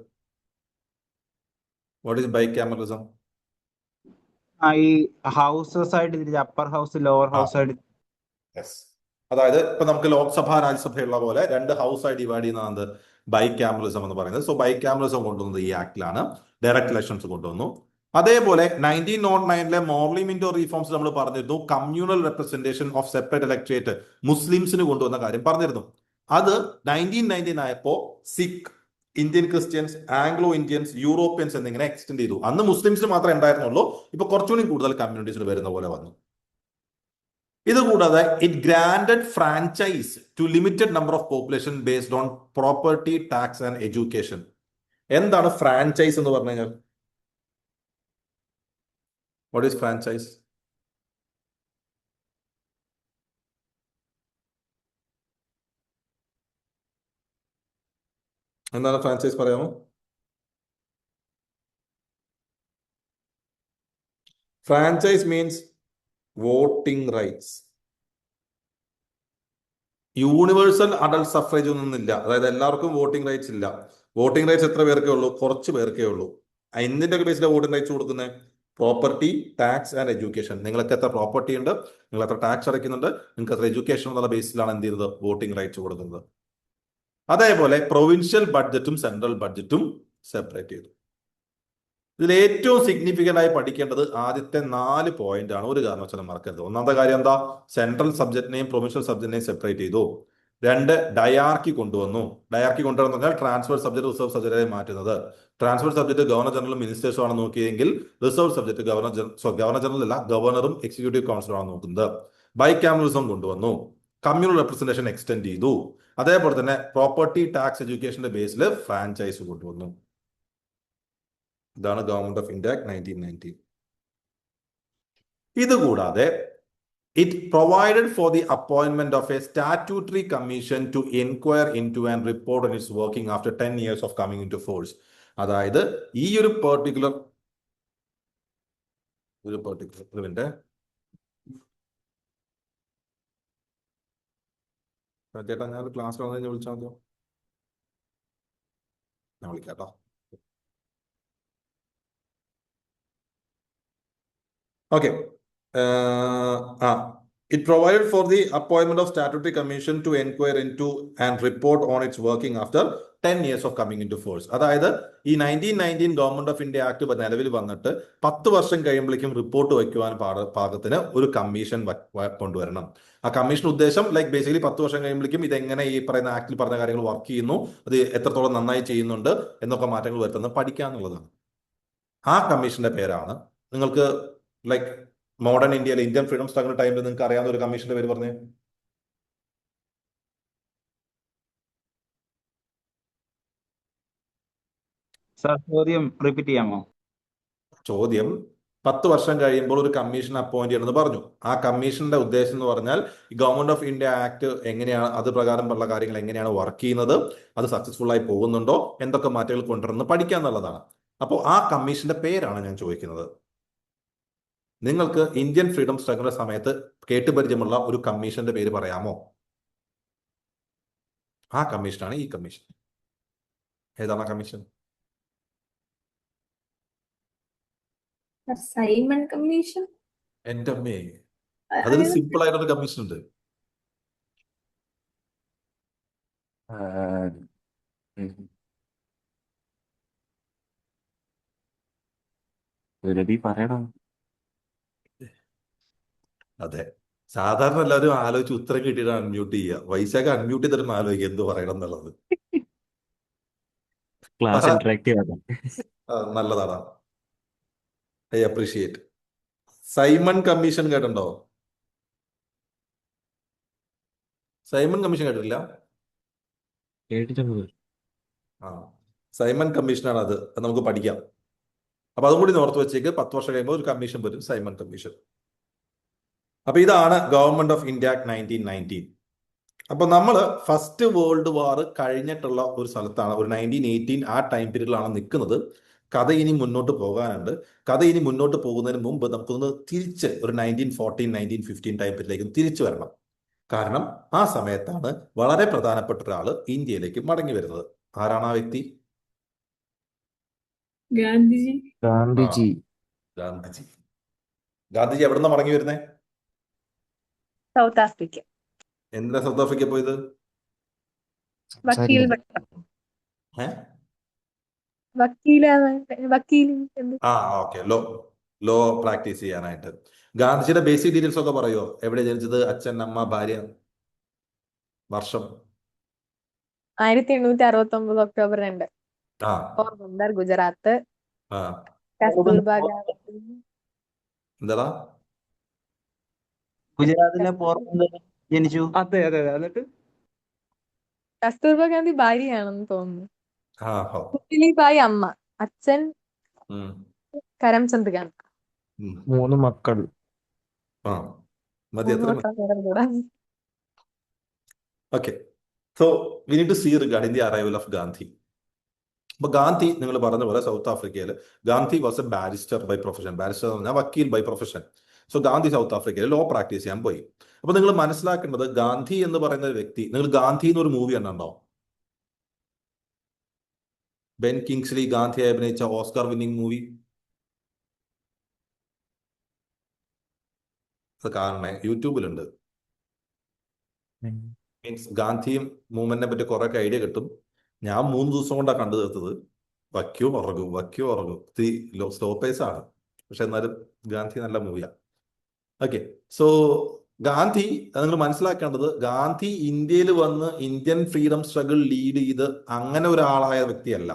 What is bicameralism? ഈ ഹൗസസ് ആയിട്ട് തിരിച്ച് അപ്പർ ഹൗസ്, ലോവർ ഹൗസ് ആയിട്ട്. യെസ്, അതായത് ഇപ്പൊ നമുക്ക് ലോക്സഭ, രാജ്യസഭയുള്ള പോലെ 2 ഹൗസായി ഡിവൈഡ് ചെയ്യുന്നതാണ് ബൈ ക്യാമറലിസം എന്ന് പറയുന്നത്. സോ ബൈ ക്യാമറലിസം കൊണ്ടുവന്നത് ഈ ആക്ടിലാണ്. ഡയറക്ട് ഇലക്ഷൻസ് കൊണ്ടുവന്നു. അതേപോലെ 1909 മോർലി മിന്റോ റീഫോംസ് നമ്മൾ പറഞ്ഞിരുന്നു, communal representation of separate electorate മുസ്ലിംസിന് കൊണ്ടുവന്ന കാര്യം പറഞ്ഞിരുന്നു. അത് 1919 ആയപ്പോ Sikh, Indian Christians, Anglo Indians, Europeans എന്നിങ്ങനെ എക്സ്റ്റെൻഡ് ചെയ്തു. അന്ന് മുസ്ലിംസിന് മാത്രമേ ഉണ്ടായിരുന്നുള്ളൂ. ഇപ്പൊ കുറച്ചുകൂടി കൂടുതൽ കമ്മ്യൂണിറ്റീസിന് വരുന്ന പോലെ വന്നു. ഇതുകൂടാതെ it granted franchise to limited number of population based on property, tax and education. എന്താണ് ഫ്രാഞ്ചൈസ് എന്ന് പറഞ്ഞു കഴിഞ്ഞാൽ? What is franchise? എന്താണ് ഫ്രാഞ്ചൈസ് പറയാമോ? Franchise means voting rights. Universal adult suffrage ഒന്നും ഇല്ല. അതായത് എല്ലാവർക്കും വോട്ടിംഗ് റൈറ്റ്സ് ഇല്ല. വോട്ടിംഗ് റൈറ്റ്സ് എത്ര പേർക്കേ ഉള്ളൂ? കുറച്ച് പേർക്കേ ഉള്ളൂ. എന്തിന്റെ ഒക്കെ ബേസിലാണ് വോട്ടിംഗ് റൈറ്റ്സ് കൊടുക്കുന്നത്? Property, tax and education. നിങ്ങൾക്ക് എത്ര പ്രോപ്പർട്ടി ഉണ്ട്, നിങ്ങൾ എത്ര ടാക്സ് അടയ്ക്കുന്നുണ്ട്, നിങ്ങൾക്ക് എത്ര എഡ്യൂക്കേഷൻ എന്നുള്ള ബേസിലാണ് എന്ത് ചെയ്തത്? വോട്ടിംഗ് റൈറ്റ്സ് കൊടുക്കുന്നത്. അതേപോലെ പ്രൊവിൻഷ്യൽ ബഡ്ജറ്റും സെൻട്രൽ ബഡ്ജറ്റും സെപ്പറേറ്റ് ചെയ്തു. ഇതിൽ ഏറ്റവും സിഗ്നിഫിക്കന്റ് ആയി പഠിക്കേണ്ടത് ആദ്യത്തെ 4 പോയിന്റ് ആണ്. ഒരു കാരണവശാലും മറക്കരുത്. ഒന്നാമത്തെ കാര്യം എന്താ? സെൻട്രൽ സബ്ജക്റ്റിനെയും പ്രൊവിൻഷ്യൽ സബ്ജക്റ്റിനെയും സെപ്പറേറ്റ് ചെയ്തു. 2, ഡയാർക്കി കൊണ്ടുവന്നു. ഡയാർക്കി കൊണ്ടുവന്നു പറഞ്ഞാൽ ട്രാൻസ്ഫർ സബ്ജക്ട് റിസർവ് സബ്ജക്റ്റായി മാറ്റുന്നത്. ട്രാൻസ്ഫർ സബ്ജക്ട് ഗവർണർ ജനറലും മിനിസ്റ്റേഴ്സും ആണ് നോക്കിയെങ്കിൽ റിസർവ് സബ്ജക്ട് ഗവർണർ ജനറൽ അല്ല, ഗവർണറും എക്സിക്യൂട്ടീവ് കൗൺസിലും ആണ് നോക്കുന്നത്. ബൈക്യാമറലിസം കൊണ്ടുവന്നു. കമ്മ്യൂണൽ റെപ്രസെന്റേഷൻ എക്സ്റ്റെൻഡ് ചെയ്തു. അതേപോലെ തന്നെ പ്രോപ്പർട്ടി, ടാക്സ്, എഡ്യൂക്കേഷന്റെ ബേസിൽ ഫ്രാഞ്ചൈസ് കൊണ്ടുവന്നു. ഇതാണ് ഗവൺമെന്റ് ഓഫ് ഇന്ത്യ 1919. ഇതുകൂടാതെ it provided for the appointment of a statutory commission to inquire into and report on its working after 10 years of coming into force. അതായത് ഈ ഒരു പെർട്ടിക്കുലർ ഇതിന്റെ ചേട്ടാ, ഞാൻ ക്ലാസ് വന്നു വിളിച്ചാൽ മതിയോ? ഞാൻ വിളിക്കാട്ടോ. Okay. It provided for the appointment of statutory commission to inquire into and report on its working after 10 years of coming into force. അതായത് ഈ 1919 ഗവൺമെന്റ് ഓഫ് ഇന്ത്യ ആക്ട് നിലവിൽ വന്നിട്ട് 10 വർഷം കഴിയുമ്പോഴേക്കും റിപ്പോർട്ട് വയ്ക്കുവാൻ പാകത്തിന് ഒരു കമ്മീഷൻ കൊണ്ടുവരണം. ആ കമ്മീഷൻ ഉദ്ദേശം ബേസിക്കലി 10 വർഷം കഴിയുമ്പോഴേക്കും ഇതെങ്ങനെ ഈ പറയുന്ന ആക്ടിൽ പറഞ്ഞ കാര്യങ്ങൾ വർക്ക് ചെയ്യുന്നു, അത് എത്രത്തോളം നന്നായി ചെയ്യുന്നുണ്ട് എന്നൊക്കെ മാറ്റങ്ങൾ വരുത്തുന്നത് പഠിക്കാന്നുള്ളതാണ്. ആ കമ്മീഷന്റെ പേരാണ് നിങ്ങൾക്ക് മോഡേൺ ഇന്ത്യയിൽ ഇന്ത്യൻ ഫ്രീഡം സ്ട്രഗിൾ ടൈമിൽ നിങ്ങൾക്ക് അറിയാവുന്ന ഒരു കമ്മീഷന്റെ പേര് പറഞ്ഞേ. സാർ ചോദ്യം റിപ്പീറ്റ് ചെയ്യാമോ? ചോദ്യം 10 വർഷം കഴിയുമ്പോൾ ഒരു കമ്മീഷൻ അപ്പോയിന്റ് ചെയ്യണമെന്ന് പറഞ്ഞു. ആ കമ്മീഷന്റെ ഉദ്ദേശം എന്ന് പറഞ്ഞാൽ ഗവൺമെന്റ് ഓഫ് ഇന്ത്യ ആക്ട് എങ്ങനെയാണ്, അത് പ്രകാരമുള്ള കാര്യങ്ങൾ എങ്ങനെയാണ് വർക്ക് ചെയ്യുന്നത്, അത് സക്സസ്ഫുൾ ആയി പോകുന്നുണ്ടോ, എന്തൊക്കെ മാറ്റങ്ങൾ കൊണ്ടുവരുന്നത് പഠിക്കുക എന്നുള്ളതാണ്. അപ്പോൾ ആ കമ്മീഷന്റെ പേരാണ് ഞാൻ ചോദിക്കുന്നത്. നിങ്ങൾക്ക് ഇന്ത്യൻ ഫ്രീഡം സ്ട്രഗിളിന്റെ സമയത്ത് കേട്ടുപരിചയമുള്ള ഒരു കമ്മീഷന്റെ പേര് പറയാമോ? ആ കമ്മീഷനാണ് ഈ കമ്മീഷൻ. ഏതാണ് ആ കമ്മീഷൻ? Simon commission. എന്റെ അമ്മേ, അതൊരു സിമ്പിൾ ആയിട്ടൊരു കമ്മീഷൻ ഉണ്ട്. പറയണം. അതെ, സാധാരണ എല്ലാവരും ആലോചിച്ച് ഉത്തരം കിട്ടിയിട്ട് അൺമ്യൂട്ട് ചെയ്യുക. വൈശാഖ അൺമ്യൂട്ട് ചെയ്തിട്ട് ആലോചിക്കുക എന്ത് പറയണം എന്നുള്ളത്. ക്ലാസ് ഇന്ററാക്റ്റീവ് ആകാം. നല്ലതാണ്. I appreciate. സൈമൺ കമ്മീഷൻ കേട്ടിട്ടുണ്ടോ? സൈമൺ കമ്മീഷൻ കേട്ടിട്ടില്ല? കേട്ടിട്ടുണ്ട്. ആ, സൈമൺ കമ്മീഷനാണ് അത്. നമുക്ക് പഠിക്കാം. അപ്പൊ അതും കൂടി ഓർത്ത് വെച്ചേക്ക്. 10 വർഷം കഴിയുമ്പോൾ ഒരു കമ്മീഷൻ വരും, സൈമൺ കമ്മീഷൻ. അപ്പൊ ഇതാണ് ഗവൺമെന്റ് ഓഫ് ഇന്ത്യ 1919. അപ്പൊ നമ്മൾ ഫസ്റ്റ് വേൾഡ് വാർ കഴിഞ്ഞിട്ടുള്ള ഒരു സ്ഥലത്താണ്, ഒരു 1918 ആ ടൈം പീരീഡിലാണ് നിൽക്കുന്നത്. കഥ ഇനി മുന്നോട്ട് പോകാനുണ്ട്. കഥ ഇനി മുന്നോട്ട് പോകുന്നതിന് മുമ്പ് നമുക്കൊന്ന് തിരിച്ച് ഒരു 1914, 1915 ടൈം പീരീഡിലേക്ക് തിരിച്ചു വരണം. കാരണം ആ സമയത്താണ് വളരെ പ്രധാനപ്പെട്ട ഒരാള് ഇന്ത്യയിലേക്ക് മടങ്ങി വരുന്നത്. ആരാണ് ആ വ്യക്തി? ഗാന്ധിജി. ഗാന്ധിജി. ഗാന്ധിജി. ഗാന്ധിജി എവിടെ നിന്നാണ് മടങ്ങി വരുന്നത്? South Africa. എന്തിനാ സൗത്ത് ആഫ്രിക്ക പോയത്? വക്കീൽ ഏ വക്കീൽ ആ ഓക്കെ, ലോ പ്രാക്ടീസ് ചെയ്യാനായിട്ട്. ഗാന്ധിജിയുടെ ബേസിക് ഡീറ്റെയിൽസ് ഒക്കെ പറയോ? എവിടെ ജനിച്ചത്, അച്ഛൻ, അമ്മ, ഭാര്യ, വർഷം? 1869 ഒക്ടോബർ 2 ആ പോർബന്ദർ, ഗുജറാത്ത്. ആ കസ്തൂർബ ഗാന്ധി. എന്താടാ? ഗുജറാത്തിലെ പോർബന്ദർ ജനിച്ചു. അതെ അതെ അതെ. എന്നിട്ട് കസ്തൂർബ ഗാന്ധി ഭാര്യയാണെന്ന് തോന്നുന്നു. ആ ഹോ. പുത്ലിബായി അമ്മ. അച്ഛൻ ഉം, കരംചന്ദ് ഗാന്ധി. ഉം. 3 മക്കൾ. ആ മതി, എത്ര മതി? കൂടാ. Okay, so we need to see regarding the arrival of Gandhi. അപ്പൊ ഗാന്ധി നിങ്ങൾ പറഞ്ഞ പോലെ സൗത്ത് ആഫ്രിക്കയിൽ Gandhi was a barrister by profession. Barrister എന്ന് പറഞ്ഞാൽ വക്കീൽ by profession. So Gandhi south ആഫ്രിക്കയിൽ ലോ പ്രാക്ടീസ് ചെയ്യാൻ പോയി. അപ്പൊ നിങ്ങൾ മനസ്സിലാക്കേണ്ടത് ഗാന്ധി എന്ന് പറയുന്ന ഒരു വ്യക്തി, നിങ്ങൾ ഗാന്ധി എന്നൊരു മൂവി കണ്ടോ? ബെൻ കിങ്സ്ലി ഗാന്ധിയെ അഭിനയിച്ച ഓസ്കാർ വിന്നിംഗ് മൂവി. അത് കാണണേ, യൂട്യൂബിലുണ്ട്. മീൻസ് ഗാന്ധിയും മൂവ്മെന്റിനെ പറ്റി കുറെ ഐഡിയ കിട്ടും. ഞാൻ 3 ദിവസം കൊണ്ടാണ് കണ്ടു തീർത്തത്. വയ്ക്കോ ഉറങ്ങും. സ്ലോ പേസ് ആണ്, പക്ഷെ എന്നാലും ഗാന്ധി നല്ല മൂവിയാണ്. ഓക്കെ, സോ ഗാന്ധി, നിങ്ങൾ മനസ്സിലാക്കേണ്ടത് ഗാന്ധി ഇന്ത്യയിൽ വന്ന് ഇന്ത്യൻ ഫ്രീഡം സ്ട്രഗിൾ ലീഡ് ചെയ്ത് അങ്ങനെ ഒരാളായ വ്യക്തിയല്ല.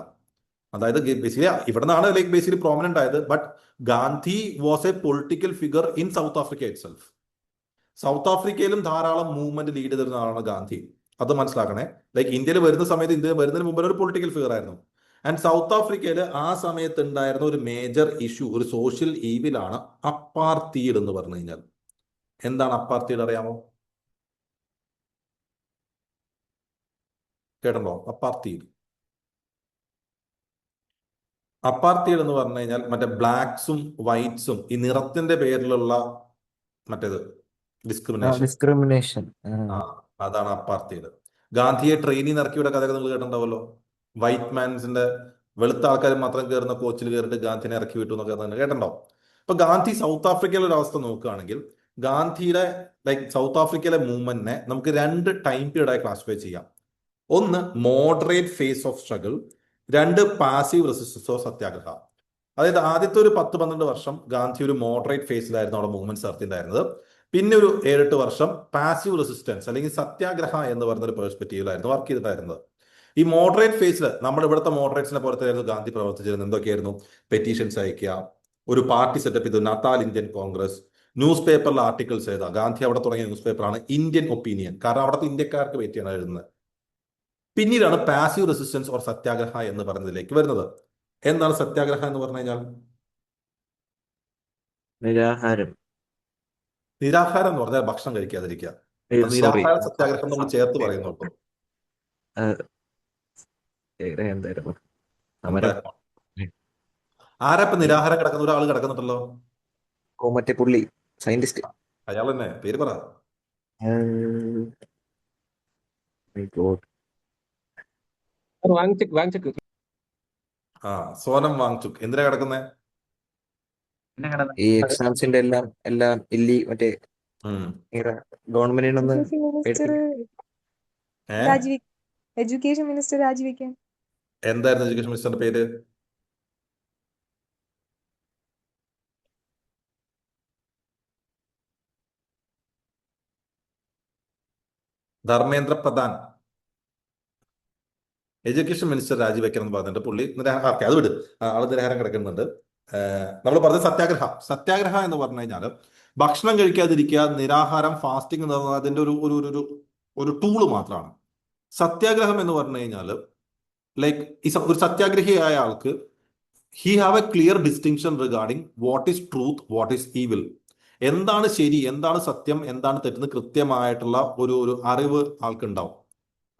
അതായത് ബേസിക്കലി ഇവിടെ നിന്നാണ് ലൈക്ക് ബേസിക്കലി പ്രോമിനന്റ് ആയത്. But Gandhi was a political figure in South Africa itself. South ആഫ്രിക്കയിലും ധാരാളം മൂവ്മെന്റ് ലീഡ് ചെയ്തിരുന്ന ആളാണ് ഗാന്ധി. അത് മനസ്സിലാക്കണേ. ലൈക്ക് ഇന്ത്യയിൽ വരുന്ന സമയത്ത്, ഇന്ത്യയിൽ വരുന്നതിന് മുമ്പ് ഒരു പൊളിറ്റിക്കൽ ഫിഗർ ആയിരുന്നു. ആൻഡ് സൗത്ത് ആഫ്രിക്കയിൽ ആ സമയത്ത് ഉണ്ടായിരുന്ന ഒരു മേജർ ഇഷ്യൂ, ഒരു സോഷ്യൽ ഈവിലാണ് അപ്പാർത്തീഡ് എന്ന് പറഞ്ഞു കഴിഞ്ഞാൽ. എന്താണ് അപ്പാർത്തീഡ് അറിയാമോ? കേട്ടോ? അപ്പാർത്തീഡ് എന്ന് പറഞ്ഞു കഴിഞ്ഞാൽ മറ്റേ ബ്ലാക്സും വൈറ്റ്സും ഈ നിറത്തിന്റെ പേരിലുള്ള മറ്റേത് ഡിസ്ക്രിമിനേഷൻ. ഡിസ്ക്രിമിനേഷൻ. അതാണ് അപ്പാർത്തീഡ്. ഗാന്ധിയെ ട്രെയിനിൽ ഇറക്കിയുടെ കഥയൊക്കെ നിങ്ങൾ കേട്ടിട്ടുണ്ടാവല്ലോ. വൈറ്റ് മാൻസിന്റെ, വെളുത്ത ആൾക്കാർ മാത്രം കയറുന്ന കോച്ചിൽ കയറിയിട്ട് ഗാന്ധിനെ ഇറക്കി വിട്ടു എന്നൊക്കെ തന്നെ കേട്ടിട്ടുണ്ടാവും. അപ്പൊ ഗാന്ധി സൗത്ത് ആഫ്രിക്കയിലെ ഒരു അവസ്ഥ നോക്കുകയാണെങ്കിൽ, ഗാന്ധിയുടെ ലൈക്ക് സൗത്ത് ആഫ്രിക്കയിലെ മൂവ്മെന്റിനെ നമുക്ക് 2 ടൈം പീരീഡായി ക്ലാസിഫൈ ചെയ്യാം. ഒന്ന് moderate phase of struggle, 2 passive resistance of satyagraha. അതായത് ആദ്യത്തെ ഒരു 10-12 വർഷം ഗാന്ധി ഒരു മോഡറേറ്റ് ഫേസിലായിരുന്നു അവിടെ മൂവ്മെന്റ്സ് നടത്തിയിട്ടുണ്ടായിരുന്നത്. പിന്നെ ഒരു 7-8 വർഷം പാസീവ് റെസിസ്റ്റൻസ് അല്ലെങ്കിൽ സത്യാഗ്രഹ എന്ന് പറയുന്ന ഒരു പെർസ്പെക്റ്റീവിലായിരുന്നു വർക്ക് ചെയ്തിട്ടായിരുന്നത്. ഈ മോഡറേറ്റ് ഫേസിൽ നമ്മുടെ ഇവിടുത്തെ മോഡറേറ്റ്സിനെ പോലത്തെ ഗാന്ധി പ്രവർത്തിച്ചിരുന്നത്. എന്തൊക്കെയായിരുന്നു? പെറ്റീഷൻസ് അയക്കുക, ഒരു പാർട്ടി സെറ്റപ്പ് ചെയ്തു, നാത്താൽ ഇന്ത്യൻ കോൺഗ്രസ്, ന്യൂസ് പേപ്പറിൽ ആർട്ടിക്കിൾസ് എഴുതുക. ഗാന്ധി അവിടെ തുടങ്ങിയ ന്യൂസ് പേപ്പറാണ് ഇന്ത്യൻ ഒപ്പീനിയൻ, കാരണം അവിടുത്തെ ഇന്ത്യക്കാർക്ക് പറ്റിയാണ് എഴുതുന്നത്. പിന്നീടാണ് പാസീവ് റെസിസ്റ്റൻസ് ഓർ സത്യാഗ്രഹ എന്ന് പറയുന്നതിലേക്ക് വരുന്നത്. എന്താണ് സത്യാഗ്രഹ എന്ന് പറഞ്ഞു കഴിഞ്ഞാൽ? നിരാഹാരം. നിരാഹാരം എന്ന് പറഞ്ഞാൽ ഭക്ഷണം കഴിക്കാതിരിക്കുക. സോറി, നിരാഹാര സത്യാഗ്രഹം നമ്മൾ ചേർത്ത് പറയുന്നുള്ളൂ. എന്തായിരുന്നു? നമ്മുടെ ആരപ്പ നിരാഹാരം കിടക്കുന്ന ഒരാൾ കിടക്കുന്നുണ്ടല്ലോ, മറ്റേ പുള്ളി സയന്റിസ്റ്റ്. അയാൾ തന്നെ, പേര് പറ. സോനം വാങ്ചുക്. എന്തിനാ കിടക്കുന്നേ? ഈ എക്സാംസിന്റെ എല്ലാം ഇല്ലി മറ്റേ ഗവൺമെന്റിനൊന്ന് മിനിസ്റ്റർ എഡ്യൂക്കേഷൻ മിനിസ്റ്റർ രാജിവെക്കാൻ. എന്തായിരുന്നു എഡ്യൂക്കേഷൻ മിനിസ്റ്ററിന്റെ പേര്? ധർമ്മേന്ദ്ര പ്രധാൻ. എഡ്യൂക്കേഷൻ മിനിസ്റ്റർ രാജിവെക്കണം എന്ന് പറഞ്ഞിട്ട് പുള്ളി അത് വിട്, ആള് നിരാഹാരം കിടക്കുന്നുണ്ട്. നമ്മൾ പറഞ്ഞത് സത്യാഗ്രഹ എന്ന് പറഞ്ഞു കഴിഞ്ഞാൽ ഭക്ഷണം കഴിക്കാതിരിക്കുക, നിരാഹാരം, ഫാസ്റ്റിംഗ് എന്ന് പറഞ്ഞാൽ അതിന്റെ ഒരു ടൂള് മാത്രമാണ്. സത്യാഗ്രഹം എന്ന് പറഞ്ഞു കഴിഞ്ഞാൽ ലൈക്ക് ഒരു സത്യാഗ്രഹിയായ ആൾക്ക് he have A clear distinction regarding what is truth, what is evil. എന്താണ് ശരി, എന്താണ് സത്യം, എന്താണ് തെറ്റെന്ന് കൃത്യമായിട്ടുള്ള ഒരു അറിവ് ആൾക്കുണ്ടാവും.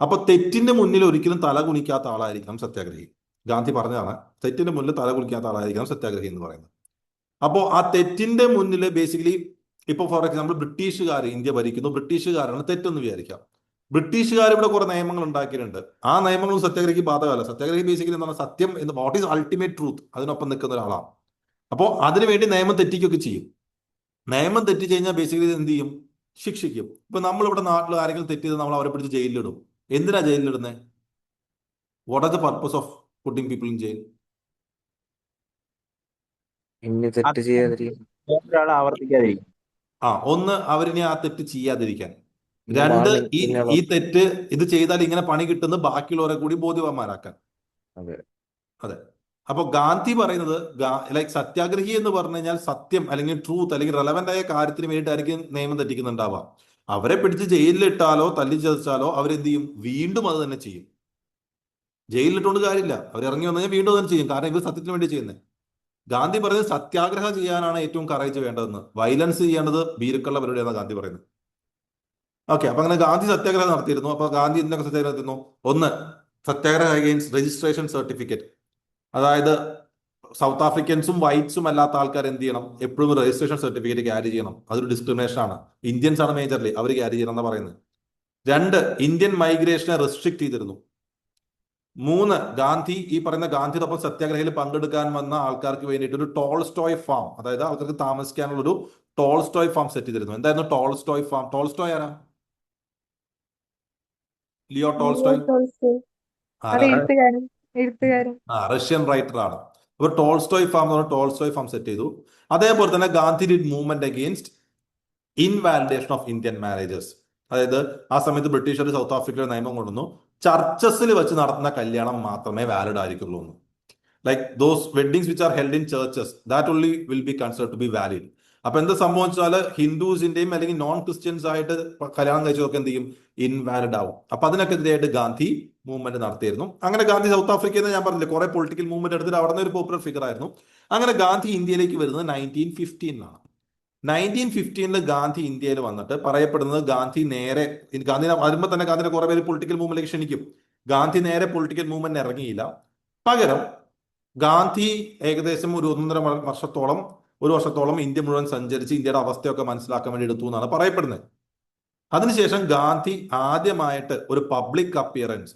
അപ്പൊ തെറ്റിന്റെ മുന്നിൽ ഒരിക്കലും തല കുനിക്കാത്ത ആളായിരിക്കണം സത്യാഗ്രഹി. ഗാന്ധി പറഞ്ഞതാണ്, തെറ്റിന്റെ മുന്നിൽ തല കുനിക്കാത്ത ആളായിരിക്കണം സത്യാഗ്രഹി എന്ന് പറയുന്നത്. അപ്പോൾ ആ തെറ്റിന്റെ മുന്നിൽ ബേസിക്കലി ഇപ്പൊ ഫോർ എക്സാമ്പിൾ ബ്രിട്ടീഷുകാർ ഇന്ത്യ ഭരിക്കുന്നു, ബ്രിട്ടീഷുകാരാണ് തെറ്റെന്ന് വിചാരിക്കാം. ബ്രിട്ടീഷുകാർ ഇവിടെ കുറെ നിയമങ്ങൾ ഉണ്ടാക്കിയിട്ടുണ്ട്. ആ നിയമങ്ങളും സത്യാഗ്രഹിക്ക് ബാധകമല്ല. സത്യാഗ്രഹി ബേസിക്കലി എന്താണ്? സത്യം എന്ന്, വാട്ട് ഈസ് അൾട്ടിമേറ്റ് ട്രൂത്ത്, അതിനൊപ്പം നിൽക്കുന്ന ഒരാളാണ്. അപ്പോൾ അതിനുവേണ്ടി നിയമം തെറ്റിക്കുകയൊക്കെ ചെയ്യും. നിയമം തെറ്റിച്ച് കഴിഞ്ഞാൽ ബേസിക്കലി എന്ത് ചെയ്യും? ശിക്ഷിക്കും. ഇപ്പൊ നമ്മളിവിടെ നാട്ടിൽ ആരെങ്കിലും തെറ്റ് ചെയ്ത് നമ്മൾ അവരെ പിടിച്ച് ജയിലിലിടും. എന്തിനാ ജയിലിലിടുന്നത്? What are the purpose of putting people in jail? ഇനി തെറ്റ് ചെയ്യാതിരിക്കും. വേറൊരാളെ ആവർത്തിക്കാതിരിക്കും. ഒന്ന് അവരിനി ആ തെറ്റ് ചെയ്യാതിരിക്കാൻ. 2 ഈ തെറ്റ് ഇത് ചെയ്താൽ ഇങ്ങനെ പണി കിട്ടുന്ന ബാക്കിയുള്ളവരെ കൂടി ബോധ്യവാന്മാരാക്കാൻ. അതെ. അപ്പൊ ഗാന്ധി പറയുന്നത് ലൈക്ക് സത്യാഗ്രഹി എന്ന് പറഞ്ഞു കഴിഞ്ഞാൽ സത്യം അല്ലെങ്കിൽ ട്രൂത്ത് അല്ലെങ്കിൽ റെലവന്റ് ആയ കാര്യത്തിന് വേണ്ടിയിട്ടായിരിക്കും നിയമം തെറ്റിക്കുന്നുണ്ടാവാം. അവരെ പിടിച്ച് ജയിലിലിട്ടാലോ തല്ലി ചതച്ചാലോ അവരെന്ത് ചെയ്യും? വീണ്ടും അത് തന്നെ ചെയ്യും. ജയിലിലിട്ടുകൊണ്ട് കാര്യമില്ല, അവർ ഇറങ്ങി വന്നു കഴിഞ്ഞാൽ വീണ്ടും തന്നെ ചെയ്യും. കാരണം ഇവർ സത്യത്തിന് വേണ്ടി ചെയ്യുന്നത്. ഗാന്ധി പറയുന്നത് സത്യാഗ്രഹം ചെയ്യാനാണ് ഏറ്റവും കറേജ് വേണ്ടതെന്ന്, വയലൻസ് ചെയ്യേണ്ടത് ഭീരുക്കളുടെ പരിപാടിയാണ് ഗാന്ധി പറയുന്നത്. ഓക്കെ, അപ്പൊ അങ്ങനെ ഗാന്ധി സത്യാഗ്രഹം നടത്തിയിരുന്നു. അപ്പൊ ഗാന്ധി എന്തൊക്കെ സത്യാഗ്രഹം നടത്തുന്നു? ഒന്ന്, സത്യാഗ്രഹ അഗെയിൻസ്റ്റ് രജിസ്ട്രേഷൻ സർട്ടിഫിക്കറ്റ്. അതായത് സൗത്ത് ആഫ്രിക്കൻസും വൈറ്റ്സും അല്ലാത്ത ആൾക്കാർ എന്ത് ചെയ്യണം, എപ്പോഴും രജിസ്ട്രേഷൻ സർട്ടിഫിക്കറ്റ് ക്യാരി ചെയ്യണം. അതൊരു ഡിസ്ക്രിമിനേഷൻ ആണ്. ഇന്ത്യൻസ് ആണ് മേജർലി അവർ ക്യാരി ചെയ്യണം എന്നാണ് പറയുന്നത്. 2, ഇന്ത്യൻ മൈഗ്രേഷനെ റെസ്ട്രിക്ട് ചെയ്തിരുന്നു. 3, ഗാന്ധി ഈ പറയുന്ന ഗാന്ധിയോടൊപ്പം സത്യാഗ്രഹയിൽ പങ്കെടുക്കാൻ വന്ന ആൾക്കാർക്ക് വേണ്ടിയിട്ട് ഒരു ടോൾസ്റ്റോയ് ഫാം, അതായത് ആൾക്കാർക്ക് താമസിക്കാനുള്ള ഒരു ടോൾസ്റ്റോയ് ഫാം സെറ്റ് ചെയ്തിരുന്നു. എന്തായിരുന്നു ടോൾസ്റ്റോയ് ഫാം? ടോൾസ്റ്റോയ് ആരാ? Leo Tolstoy Tolstoy. അത് ആരാണ്? എഴുത്തുകാരൻ. റഷ്യൻ റൈറ്റർ ആണ്. അപ്പോൾ ടോൾസ്റ്റോയ് ഫാം എന്ന് പറഞ്ഞാൽ ടോൾസ്റ്റോയ് ഫാം സെറ്റ് ചെയ്തു. അതേപോലെ തന്നെ Gandhi did movement against invalidation of Indian marriages. അതായത് ആ സമയത്ത് ബ്രിട്ടീഷുകാർ സൗത്ത് ആഫ്രിക്കയുടെ നിയമം കൊണ്ടുവന്നു, ചർച്ചസിൽ വെച്ച് നടത്തുന്ന കല്യാണം മാത്രമേ വാലിഡ് ആയിരിക്കുള്ളൂ എന്ന്. Like those weddings which are held in churches that only will be considered to be valid. അപ്പൊ എന്താ സംഭവിച്ചാൽ ഹിന്ദുസിന്റെയും അല്ലെങ്കിൽ നോൺ ക്രിസ്ത്യൻസ് ആയിട്ട് കല്യാണം കഴിച്ചതൊക്കെ എന്ത് ചെയ്യും, ഇൻവാലിഡ് ആവും. അപ്പൊ അതിനൊക്കെതിരെയായിട്ട് ഗാന്ധി മൂവ്മെന്റ് നടത്തിയിരുന്നു. അങ്ങനെ ഗാന്ധി സൗത്ത് ആഫ്രിക്കയിൽ നിന്ന് ഞാൻ പറഞ്ഞില്ലേ കുറെ പൊളിറ്റിക്കൽ മൂവ്മെന്റ് എടുത്തിട്ട് അവിടെ നിന്ന് ഒരു പോപ്പുലർ ഫിഗർ ആയിരുന്നു. അങ്ങനെ ഗാന്ധി ഇന്ത്യയിലേക്ക് വരുന്നത് 1915 1915 ഗാന്ധി ഇന്ത്യയിൽ വന്നിട്ട് പറയപ്പെടുന്നത് ഗാന്ധി വരുമ്പോൾ തന്നെ ഗാന്ധിനെ കുറെ പേര് പൊളിറ്റിക്കൽ മൂവ്മെന്റിലേക്ക് ക്ഷണിക്കും. ഗാന്ധി നേരെ പൊളിറ്റിക്കൽ മൂവ്മെന്റ് ഇറങ്ങിയില്ല. പകരം ഗാന്ധി ഏകദേശം ഒരു 1.5 വർഷത്തോളം ഇന്ത്യ മുഴുവൻ സഞ്ചരിച്ച് ഇന്ത്യയുടെ അവസ്ഥയൊക്കെ മനസ്സിലാക്കാൻ വേണ്ടി എടുത്തു എന്നാണ് പറയപ്പെടുന്നത്. അതിനുശേഷം ഗാന്ധി ആദ്യമായിട്ട് ഒരു പബ്ലിക് അപ്പിയറൻസ്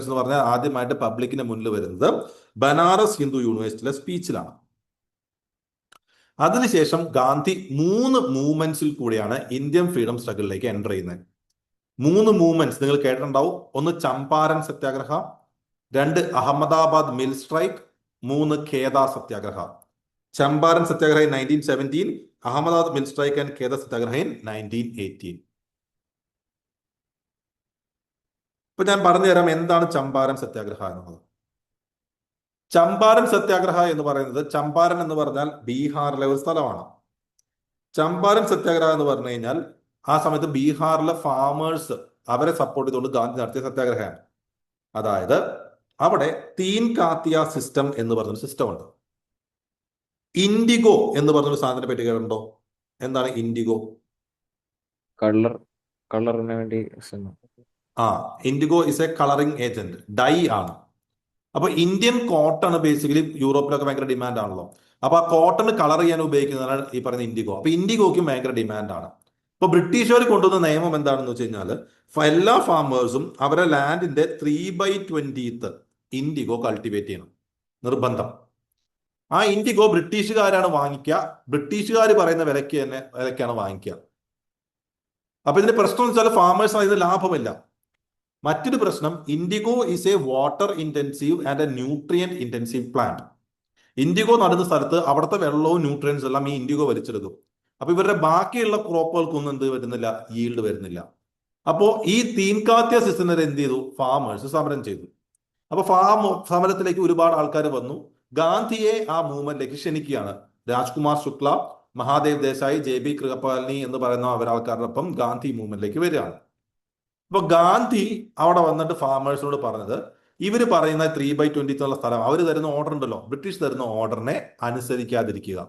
എന്ന് പറഞ്ഞാൽ ആദ്യമായിട്ട് പബ്ലിക്കിന് മുന്നിൽ വരുന്നത് ബനാറസ് ഹിന്ദു യൂണിവേഴ്സിറ്റിയിലെ സ്പീച്ചിലാണ്. അതിനുശേഷം ഗാന്ധി 3 മൂവ്മെന്റ്സിൽ കൂടിയാണ് ഇന്ത്യൻ ഫ്രീഡം സ്ട്രഗിളിലേക്ക് എൻ്റർ ചെയ്യുന്നത്. 3 മൂവ്മെന്റ്സ് നിങ്ങൾ കേട്ടിട്ടുണ്ടാവും. 1 ചമ്പാരൻ സത്യാഗ്രഹ, 2 Ahmedabad mill strike, 3 Kheda Satyagraha. Champaran Satyagraha in 1917, Ahmedabad mill strike and Kheda Satyagraha in 1918. ഇപ്പൊ ഞാൻ പറഞ്ഞു തരാം എന്താണ് ചമ്പാരൻ സത്യാഗ്രഹ എന്നുള്ളത്. ചമ്പാരൻ സത്യാഗ്രഹ എന്ന് പറയുന്നത്, ചമ്പാരൻ എന്ന് പറഞ്ഞാൽ ബീഹാറിലെ ഒരു സ്ഥലമാണ്. ചമ്പാരൻ സത്യാഗ്രഹ എന്ന് പറഞ്ഞു കഴിഞ്ഞാൽ ആ സമയത്ത് ബീഹാറിലെ ഫാമേഴ്സ് അവരെ സപ്പോർട്ട് ചെയ്തുകൊണ്ട് ഗാന്ധി നടത്തിയ സത്യാഗ്രഹമാണ്. അതായത് അവിടെ തീൻ കാത്തിയ സിസ്റ്റം എന്ന് പറഞ്ഞൊരു സിസ്റ്റം ഉണ്ട്. ഇൻഡിഗോ എന്ന് പറഞ്ഞൊരു സാധനത്തെ പറ്റി കേട്ടോ? എന്താണ് ഇൻഡിഗോ? കളറിന് വേണ്ടി indigo is a colouring agent, dye ആണ്. അപ്പൊ ഇന്ത്യൻ കോട്ടൺ ബേസിക്കലി യൂറോപ്പിലൊക്കെ ഭയങ്കര ഡിമാൻഡ് ആണല്ലോ. അപ്പൊ ആ കോട്ടൺ കളർ ചെയ്യാൻ ഉപയോഗിക്കുന്നതാണ് ഈ പറയുന്ന ഇൻഡിഗോ. അപ്പൊ ഇൻഡിഗോയ്ക്കും ഭയങ്കര ഡിമാൻഡാണ്. അപ്പൊ ബ്രിട്ടീഷുകാർ കൊണ്ടുവന്ന നിയമം എന്താണെന്ന് വെച്ച് കഴിഞ്ഞാൽ എല്ലാ ഫാമേഴ്സും അവരുടെ ലാൻഡിന്റെ 3/20 ഇൻഡിഗോ കൾട്ടിവേറ്റ് ചെയ്യണം, നിർബന്ധം. ആ ഇൻഡിഗോ ബ്രിട്ടീഷുകാരാണ് വാങ്ങിക്കുക, ബ്രിട്ടീഷുകാർ പറയുന്ന വിലക്കാണ് വാങ്ങിക്കുക. അപ്പൊ ഇതിന്റെ പ്രശ്നം എന്ന് വെച്ചാൽ ഫാമേഴ്സ് അതിന് ലാഭമില്ല. മറ്റൊരു പ്രശ്നം, IndiGo is A water intensive and A nutrient intensive plant. IndiGo നടുന്ന സ്ഥലത്ത് അവിടുത്തെ വെള്ളവും ന്യൂട്രിയൻസ് എല്ലാം ഈ ഇൻഡിഗോ വലിച്ചെടുക്കും. അപ്പൊ ഇവരുടെ ബാക്കിയുള്ള ക്രോപ്പുകൾക്കൊന്നും എന്ത് വരുന്നില്ല, ഈൽഡ് വരുന്നില്ല. അപ്പോ ഈ തീൻകാത്യ സിസ്റ്റത്തിനെതിരെ എന്ത് ചെയ്തു, ഫാമേഴ്സ് സമരം ചെയ്തു. അപ്പൊ സമരത്തിലേക്ക് ഒരുപാട് ആൾക്കാർ വന്നു. ഗാന്ധിയെ ആ മൂവ്മെന്റിലേക്ക് ക്ഷണിക്കുകയാണ്. രാജ്കുമാർ ശുക്ല, മഹാദേവ് ദേശായി, JB കൃപലാനി എന്ന് പറയുന്ന അവരാൾക്കാരോടൊപ്പം ഗാന്ധി മൂവ്മെന്റിലേക്ക് വരികയാണ്. അപ്പൊ ഗാന്ധി അവിടെ വന്നിട്ട് ഫാമേഴ്സിനോട് പറഞ്ഞത്, ഇവര് പറയുന്ന 3/20 എന്നുള്ള സ്ഥലം അവർ തരുന്ന ഓർഡർ ഉണ്ടല്ലോ, ബ്രിട്ടീഷ് തരുന്ന ഓർഡറിനെ അനുസരിക്കാതിരിക്കുക.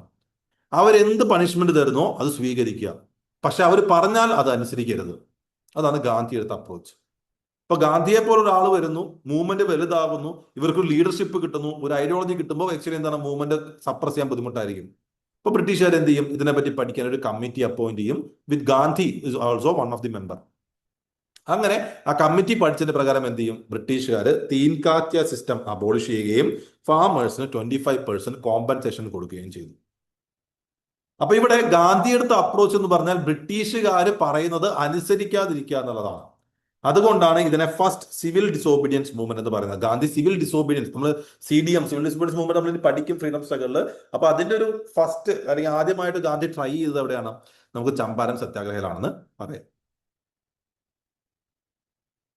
അവരെന്ത് പണിഷ്മെന്റ് തരുന്നോ അത് സ്വീകരിക്കുക, പക്ഷെ അവർ പറഞ്ഞാൽ അത് അനുസരിക്കരുത്. അതാണ് ഗാന്ധി എടുത്ത അപ്രോച്ച്. ഇപ്പൊ ഗാന്ധിയെ പോലെ ഒരാൾ വരുന്നു, മൂവ്മെന്റ് വലുതാകുന്നു, ഇവർക്ക് ലീഡർഷിപ്പ് കിട്ടുന്നു, ഒരു ഐഡിയോളജി കിട്ടുമ്പോൾ ആക്ച്വലി എന്താണ്, മൂവ്മെന്റ് സപ്രസ് ചെയ്യാൻ ബുദ്ധിമുട്ടായിരിക്കും. ഇപ്പൊ ബ്രിട്ടീഷുകാർ എന്ത് ചെയ്യും, ഇതിനെപ്പറ്റി പഠിക്കാൻ ഒരു കമ്മിറ്റി അപ്പോയിന്റ് ചെയ്യും. With Gandhi is also one of the member. അങ്ങനെ ആ കമ്മിറ്റി പഠിച്ചതിന്റെ പ്രകാരം എന്ത് ചെയ്യും, ബ്രിട്ടീഷുകാർ തീൻകാത്യ സിസ്റ്റം അബോളിഷ് ചെയ്യുകയും ഫാമേഴ്സിന് 25% കോമ്പൻസേഷൻ കൊടുക്കുകയും ചെയ്തു. അപ്പൊ ഇവിടെ ഗാന്ധി എടുത്ത അപ്രോച്ച് എന്ന് പറഞ്ഞാൽ ബ്രിട്ടീഷുകാർ പറയുന്നത് അനുസരിക്കാതിരിക്കുക എന്നുള്ളതാണ്. അതുകൊണ്ടാണ് ഇതിനെ ഫസ്റ്റ് സിവിൽ ഡിസോബീഡിയൻസ് മൂവ്മെന്റ് എന്ന് പറയുന്നത്. ഗാന്ധി സിവിൽ ഡിസോബീഡിയൻസ്, നമ്മൾ CDM സിവിൽ ഡിസോബീഡിയൻസ് മൂവ്മെന്റ് നമ്മൾ പഠിക്കും ഫ്രീഡം സ്ട്രഗിളിൽ. അപ്പൊ അതിന്റെ ഒരു ഫസ്റ്റ് അല്ലെങ്കിൽ ആദ്യമായിട്ട് ഗാന്ധി ട്രൈ ചെയ്തത് എവിടെയാണ്, നമുക്ക് ചമ്പാരൻ സത്യാഗ്രഹയിലാണെന്ന് പറയാം.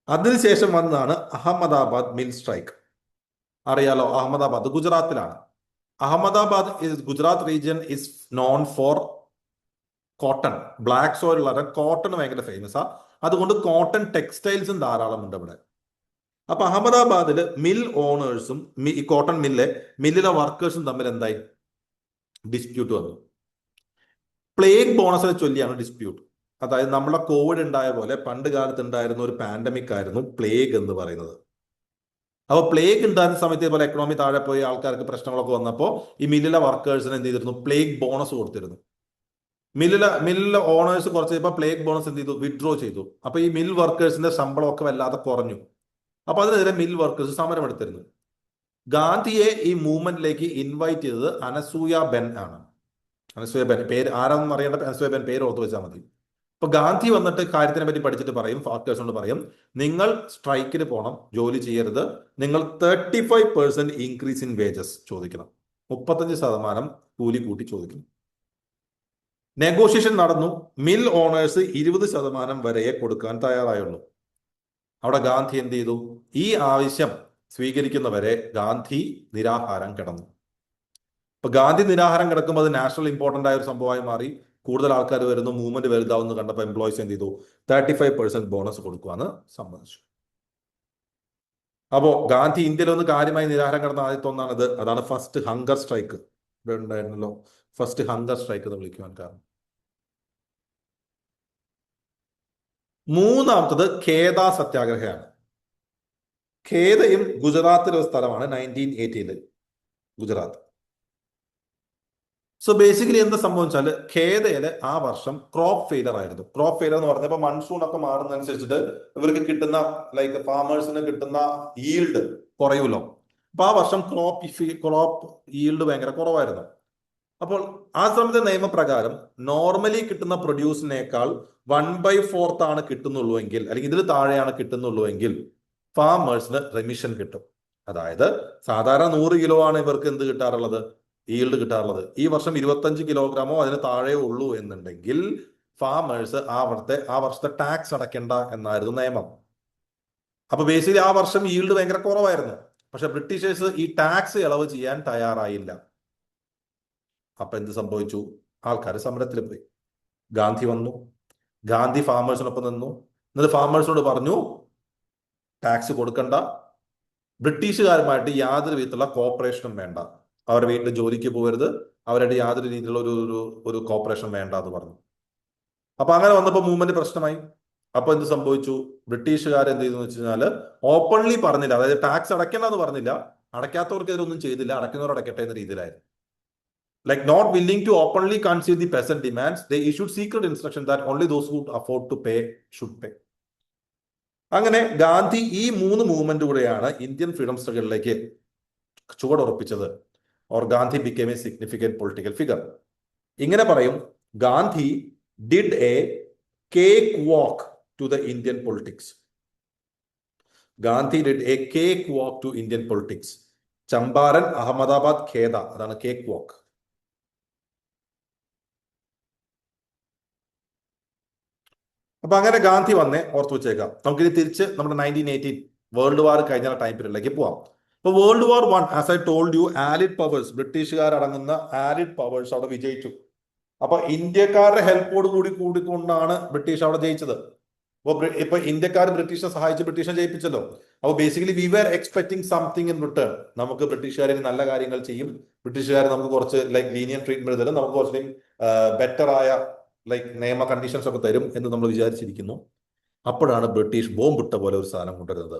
അതിനുശേഷം വന്നതാണ് അഹമ്മദാബാദ് മിൽ സ്ട്രൈക്ക്. അറിയാലോ, അഹമ്മദാബാദ് ഗുജറാത്തിലാണ്. Ahmedabad Gujarat region is known for cotton. Black soil ഉള്ള കോട്ടൺ ഭയങ്കര ഫേമസ് ആ. അതുകൊണ്ട് കോട്ടൺ ടെക്സ്റ്റൈൽസും ധാരാളം ഉണ്ട് ഇവിടെ. അപ്പൊ അഹമ്മദാബാദിൽ മിൽ ഓണേഴ്സും ഈ കോട്ടൺ മില്ലിലെ വർക്കേഴ്സും തമ്മിൽ എന്തായി, ഡിസ്പ്യൂട്ട് വന്നു. പ്ലേഗ് ബോണസിനെ ചൊല്ലിയാണ് ഡിസ്പ്യൂട്ട്. അതായത് നമ്മളെ കോവിഡ് ഉണ്ടായ പോലെ പണ്ട് കാലത്ത് ഉണ്ടായിരുന്ന ഒരു പാൻഡമിക് ആയിരുന്നു പ്ലേഗ് എന്ന് പറയുന്നത്. അപ്പോൾ പ്ലേഗ് ഉണ്ടാകുന്ന സമയത്ത് ഇതുപോലെ എക്കണോമി താഴെ പോയി ആൾക്കാർക്ക് പ്രശ്നങ്ങളൊക്കെ വന്നപ്പോൾ ഈ മില്ലിലെ വർക്കേഴ്സിന് എന്ത് ചെയ്തിരുന്നു, പ്ലേഗ് ബോണസ് കൊടുത്തിരുന്നു. മില്ലിലെ ഓണേഴ്സ് കുറച്ച് കഴിയുമ്പോൾ പ്ലേഗ് ബോണസ് എന്ത് ചെയ്തു, വിഡ്രോ ചെയ്തു. അപ്പൊ ഈ മിൽ വർക്കേഴ്സിന്റെ ശമ്പളമൊക്കെ വല്ലാതെ കുറഞ്ഞു. അപ്പൊ അതിനെതിരെ മിൽ വർക്കേഴ്സ് സമരമെടുത്തിരുന്നു. ഗാന്ധിയെ ഈ മൂവ്മെന്റിലേക്ക് ഇൻവൈറ്റ് ചെയ്തത് അനസൂയ ബെൻ ആണ്. അനസൂയ ബെൻ പേര് ആരാണെന്ന് അറിയേണ്ട, അനസൂയ ബെൻ പേര് ഓർത്ത് വെച്ചാൽ മതി. അപ്പൊ ഗാന്ധി വന്നിട്ട് കാര്യത്തിനെ പറ്റി പഠിച്ചിട്ട് പറയും, വർക്കേഴ്സിനോട് പറയും, നിങ്ങൾ സ്ട്രൈക്കിന് പോകണം, ജോലി ചെയ്യരുത്, നിങ്ങൾ 35% ഇൻക്രീസ് ഇൻ വേജസ് ചോദിക്കണം, 35% കൂലി കൂട്ടി ചോദിക്കണം. നെഗോഷിയേഷൻ നടന്നു. മിൽ ഓണേഴ്സ് 20% വരെയേ കൊടുക്കാൻ തയ്യാറായുള്ളൂ. അവിടെ ഗാന്ധി എന്ത് ചെയ്തു, ഈ ആവശ്യം സ്വീകരിക്കുന്നവരെ ഗാന്ധി നിരാഹാരം കിടന്നു. അപ്പൊ ഗാന്ധി നിരാഹാരം കിടക്കുമ്പോൾ അത് നാഷണൽ ഇമ്പോർട്ടന്റ് ആയ ഒരു സംഭവമായി മാറി. കൂടുതൽ ആൾക്കാർ വരുന്നു, മൂവ്മെന്റ് വലുതാവുന്നു കണ്ടപ്പോൾ എംപ്ലോയീസ് എന്ത് ചെയ്തു, 35% ബോണസ് കൊടുക്കുവാന്ന് സമ്മതിച്ചു. അപ്പോ ഗാന്ധി ഇന്ത്യയിൽ ഒന്ന് കാര്യമായി നിരാഹാരം കിടന്ന ആദ്യത്തെ ഒന്നാണിത്. അതാണ് ഫസ്റ്റ് ഹങ്കർ സ്ട്രൈക്ക്. ഇവിടെ ഉണ്ടായിരുന്നല്ലോ ഫസ്റ്റ് ഹങ്കർ സ്ട്രൈക്ക് എന്ന് വിളിക്കുവാൻ കാരണം. മൂന്നാമത്തത് ഖേദ സത്യാഗ്രഹമാണ്. ഖേദയും ഗുജറാത്തിലെ ഒരു സ്ഥലമാണ്, 1980 ഗുജറാത്ത്. സോ ബേസിക്കലി എന്താ സംഭവിച്ചാല് ഖേദയില് ആ വർഷം ക്രോപ്പ് ഫെയിലർ ആയിരുന്നു. ക്രോപ്പ് ഫെയിലർ എന്ന് പറഞ്ഞപ്പോൾ മൺസൂൺ ഒക്കെ മാറുന്നതനുസരിച്ചിട്ട് ഇവർക്ക് കിട്ടുന്ന ലൈക്ക് ഫാമേഴ്സിന് കിട്ടുന്ന ഈൽഡ് കുറയുമല്ലോ. അപ്പൊ ആ വർഷം ക്രോപ്പ് ഈൽഡ് ഭയങ്കര കുറവായിരുന്നു. അപ്പോൾ ആ സമയത്തെ നിയമപ്രകാരം നോർമലി കിട്ടുന്ന പ്രൊഡ്യൂസിനേക്കാൾ 1/4 ആണ് കിട്ടുന്നുള്ളൂ എങ്കിൽ, അല്ലെങ്കിൽ ഇതിൽ താഴെയാണ് കിട്ടുന്നുള്ളൂ എങ്കിൽ ഫാമേഴ്സിന് റെമിഷൻ കിട്ടും. അതായത് സാധാരണ 100 കിലോ ആണ് ഇവർക്ക് എന്ത് കിട്ടാറുള്ളത്, ഈൽഡ് കിട്ടാറുള്ളത്. ഈ വർഷം 25 കിലോഗ്രാമോ അതിന് താഴെയോ ഉള്ളൂ എന്നുണ്ടെങ്കിൽ ഫാമേഴ്സ് ആ വർഷത്തെ ടാക്സ് അടയ്ക്കേണ്ട എന്നായിരുന്നു നിയമം. അപ്പൊ ബേസിക്കലി ആ വർഷം ഈൽഡ് ഭയങ്കര കുറവായിരുന്നു. പക്ഷെ ബ്രിട്ടീഷേഴ്സ് ഈ ടാക്സ് ഇളവ് ചെയ്യാൻ തയ്യാറായില്ല. അപ്പൊ എന്ത് സംഭവിച്ചു, ആൾക്കാർ സമരത്തിൽ പോയി. ഗാന്ധി വന്നു, ഗാന്ധി ഫാമേഴ്സിനൊപ്പം നിന്നു. എന്നിട്ട് ഫാമേഴ്സിനോട് പറഞ്ഞു, ടാക്സ് കൊടുക്കണ്ട, ബ്രിട്ടീഷുകാരുമായിട്ട് യാതൊരു വിധത്തിലുള്ള കോപ്പറേഷനും വേണ്ട, അവരുടെ വീട്ടിൽ ജോലിക്ക് പോകരുത്, അവരുടെ യാതൊരു രീതിയിലുള്ള ഒരു കോപ്പറേഷൻ വേണ്ട എന്ന് പറഞ്ഞു. അപ്പൊ അങ്ങനെ വന്നപ്പോൾ മൂവ്മെന്റ് പ്രശ്നമായി. അപ്പൊ എന്ത് സംഭവിച്ചു, ബ്രിട്ടീഷുകാർ എന്ത് ചെയ്തു വെച്ച് കഴിഞ്ഞാല് ഓപ്പൺലി പറഞ്ഞില്ല, അതായത് ടാക്സ് അടയ്ക്കണ്ട എന്ന് പറഞ്ഞില്ല, അടയ്ക്കാത്തവർക്ക് ഇതിലൊന്നും ചെയ്തില്ല, അടയ്ക്കുന്നവർ അടയ്ക്കട്ടെ എന്ന രീതിയിലായിരുന്നു. Like not willing to openly concede the peasant demands, they issued secret instruction that only those who afford to pay should pay. അങ്ങനെ ഗാന്ധി ഈ 3 മൂവ്മെന്റ് കൂടെയാണ് ഇന്ത്യൻ ഫ്രീഡം സ്ട്രഗിളിലേക്ക് ചുവടുറപ്പിച്ചത്. Or Gandhi became a significant political figure. ഇങ്ങനെ പറയും, Gandhi did a cake walk to the Indian politics. Gandhi did a cake walk to Indian politics. Champaran, Ahmedabad, ഖേദ, അതാണ് കേക്ക് വാക്ക്. അപ്പൊ അങ്ങനെ ഗാന്ധി വന്നേ ഓർത്ത് വെച്ചേക്കാം. നമുക്കിത് തിരിച്ച് നമ്മുടെ 1918 വേൾഡ് വാർ കഴിഞ്ഞ ടൈം പീരീഡിലേക്ക് പോവാം. അപ്പൊ world war 1, as I told you, allied powers, ബ്രിട്ടീഷുകാരടങ്ങുന്ന ആലിഡ് പവേഴ്സ് അവിടെ വിജയിച്ചു. അപ്പൊ ഇന്ത്യക്കാരുടെ ഹെൽപ്പോട് കൂടിക്കൊണ്ടാണ് ബ്രിട്ടീഷ് അവിടെ ജയിച്ചത്. ഇപ്പൊ ഇന്ത്യക്കാർ ബ്രിട്ടീഷിനെ സഹായിച്ച് ബ്രിട്ടീഷിനെ ജയിപ്പിച്ചല്ലോ. അപ്പൊ basically we were expecting something in return. നമുക്ക് ബ്രിട്ടീഷുകാരെ നല്ല കാര്യങ്ങൾ ചെയ്യും, ബ്രിട്ടീഷുകാർ നമുക്ക് കുറച്ച് ലൈക്ക് ലീനിയൻ ട്രീറ്റ്മെന്റ് തരും, നമുക്ക് കുറച്ചുകൂടി ബെറ്റർ ആയ ലൈക്ക് നിയമ കണ്ടീഷൻസ് ഒക്കെ തരും എന്ന് നമ്മൾ വിചാരിച്ചിരിക്കുന്നു. അപ്പോഴാണ് ബ്രിട്ടീഷ് ബോംബിട്ട പോലെ ഒരു സാധനം കൊണ്ടുവരുന്നത്.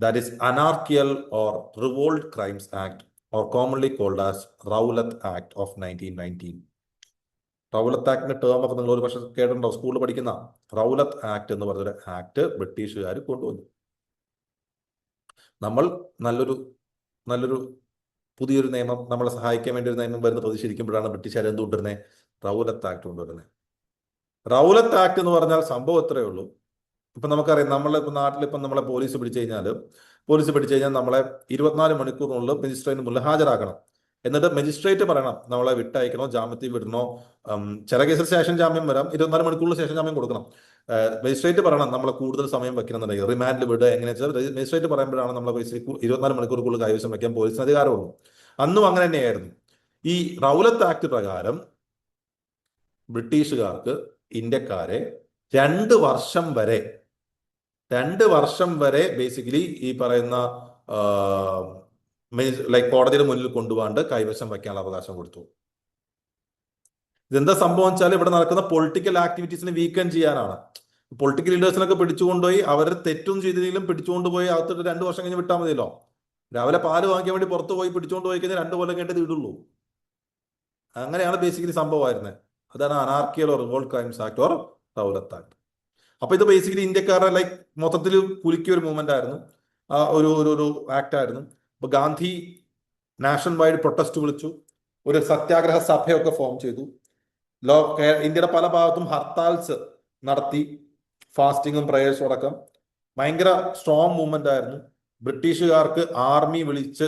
That is anarchical or revolt crimes act, or commonly called as Rowlatt act of 1919. Rowlatt ആക്ടിന്റെ ടേം ഒക്കെ നിങ്ങൾ ഒരു പക്ഷേ കേട്ടിട്ടുണ്ടോ, സ്കൂളിൽ പഠിക്കുന്ന. റൗലത്ത് ആക്ട് എന്ന് പറഞ്ഞൊരു ആക്ട് ബ്രിട്ടീഷുകാർ കൊണ്ടുവന്നു. നമ്മൾ നല്ലൊരു പുതിയൊരു നിയമം, നമ്മളെ സഹായിക്കാൻ വേണ്ടി ഒരു നിയമം വരുന്ന പ്രതീക്ഷിച്ചിരിക്കുമ്പോഴാണ് ബ്രിട്ടീഷുകാർ എന്ത് കൊണ്ടുവരുന്നത്, റൗലത്ത് ആക്ട് കൊണ്ടുവരുന്നത്. റൗലത്ത് ആക്ട് എന്ന് പറഞ്ഞാൽ സംഭവം എത്രയേ ഉള്ളൂ. ഇപ്പൊ നമുക്കറിയാം, നമ്മളിപ്പോൾ നാട്ടിലിപ്പം നമ്മളെ പോലീസ് പിടിച്ചു കഴിഞ്ഞാൽ നമ്മളെ 24 മണിക്കൂറിനുള്ളിൽ മജിസ്ട്രേറ്റിന് മുന്നിൽ ഹാജരാക്കണം. എന്നിട്ട് മജിസ്ട്രേറ്റ് പറയണം നമ്മളെ വിട്ടയക്കണോ, ജാമ്യത്തിൽ വിടണോ. ചില കേസിൽ സ്റ്റേഷൻ ജാമ്യം വരാം, 24 മണിക്കൂറിൽ സ്റ്റേഷൻ ജാമ്യം കൊടുക്കണം. മജിസ്ട്രേറ്റ് പറയണം നമ്മളെ കൂടുതൽ സമയം വെക്കണമെന്നുണ്ടെങ്കിൽ, റിമാൻഡിൽ വിടുക എങ്ങനെയാ വെച്ചാൽ മജിസ്ട്രേറ്റ് പറയുമ്പോഴാണ് നമ്മളെ 24 മണിക്കൂറുകളിൽ കൈവശം വെക്കാൻ പോലീസിന് അധികാരമുള്ളൂ. അന്നും അങ്ങനെ തന്നെയായിരുന്നു. ഈ റൗലത്ത് ആക്ട് പ്രകാരം ബ്രിട്ടീഷുകാർക്ക് ഇന്ത്യക്കാരെ 2 വർഷം വരെ ബേസിക്കലി ഈ പറയുന്ന ലൈക്ക് കോടതിയുടെ മുന്നിൽ കൊണ്ടുപോകാണ്ട് കൈവശം വയ്ക്കാനുള്ള അവകാശം കൊടുത്തു. ഇതെന്താ സംഭവം വെച്ചാൽ ഇവിടെ നടക്കുന്ന പൊളിറ്റിക്കൽ ആക്ടിവിറ്റീസിനെ വീക്കൻ ചെയ്യാനാണ്. പൊളിറ്റിക്കൽ ലീഡേഴ്സിനൊക്കെ പിടിച്ചുകൊണ്ടുപോയി അവർ തെറ്റും ചെയ്തില്ലെങ്കിലും പിടിച്ചുകൊണ്ടുപോയി അകത്തിട്ട് 2 വർഷം കഴിഞ്ഞ് വിട്ടാൽ മതിയല്ലോ. രാവിലെ പാല് വാങ്ങിക്കാൻ വേണ്ടി പുറത്ത് പോയി പിടിച്ചുകൊണ്ട് പോയി കഴിഞ്ഞാൽ 2 കൊല്ലം കഴിഞ്ഞിട്ട് ഇടുള്ളൂ. അങ്ങനെയാണ് ബേസിക്കലി സംഭവമായിരുന്നത്. അതാണ് അനാർക്കിയൽ or revolt crimes act or റൗലത്ത് act. അപ്പൊ ഇത് ബേസിക്കലി ഇന്ത്യക്കാരുടെ ലൈക്ക് മൊത്തത്തിൽ കുലുക്കിയ ഒരു മൂവ്മെന്റ് ആയിരുന്നു, ഒരു ഒരു ഒരു ആക്ട് ആയിരുന്നു. അപ്പൊ ഗാന്ധി നാഷണൽ വൈഡ് പ്രൊട്ടസ്റ്റ് വിളിച്ചു, ഒരു സത്യാഗ്രഹ സഭയൊക്കെ ഫോം ചെയ്തു. ഇന്ത്യയുടെ പല ഭാഗത്തും ഹർത്താൽസ് നടത്തി, ഫാസ്റ്റിങ്ങും പ്രേയേഴ്സും അടക്കം. ഭയങ്കര സ്ട്രോങ് മൂവ്മെന്റ് ആയിരുന്നു. ബ്രിട്ടീഷുകാർക്ക് ആർമി വിളിച്ച്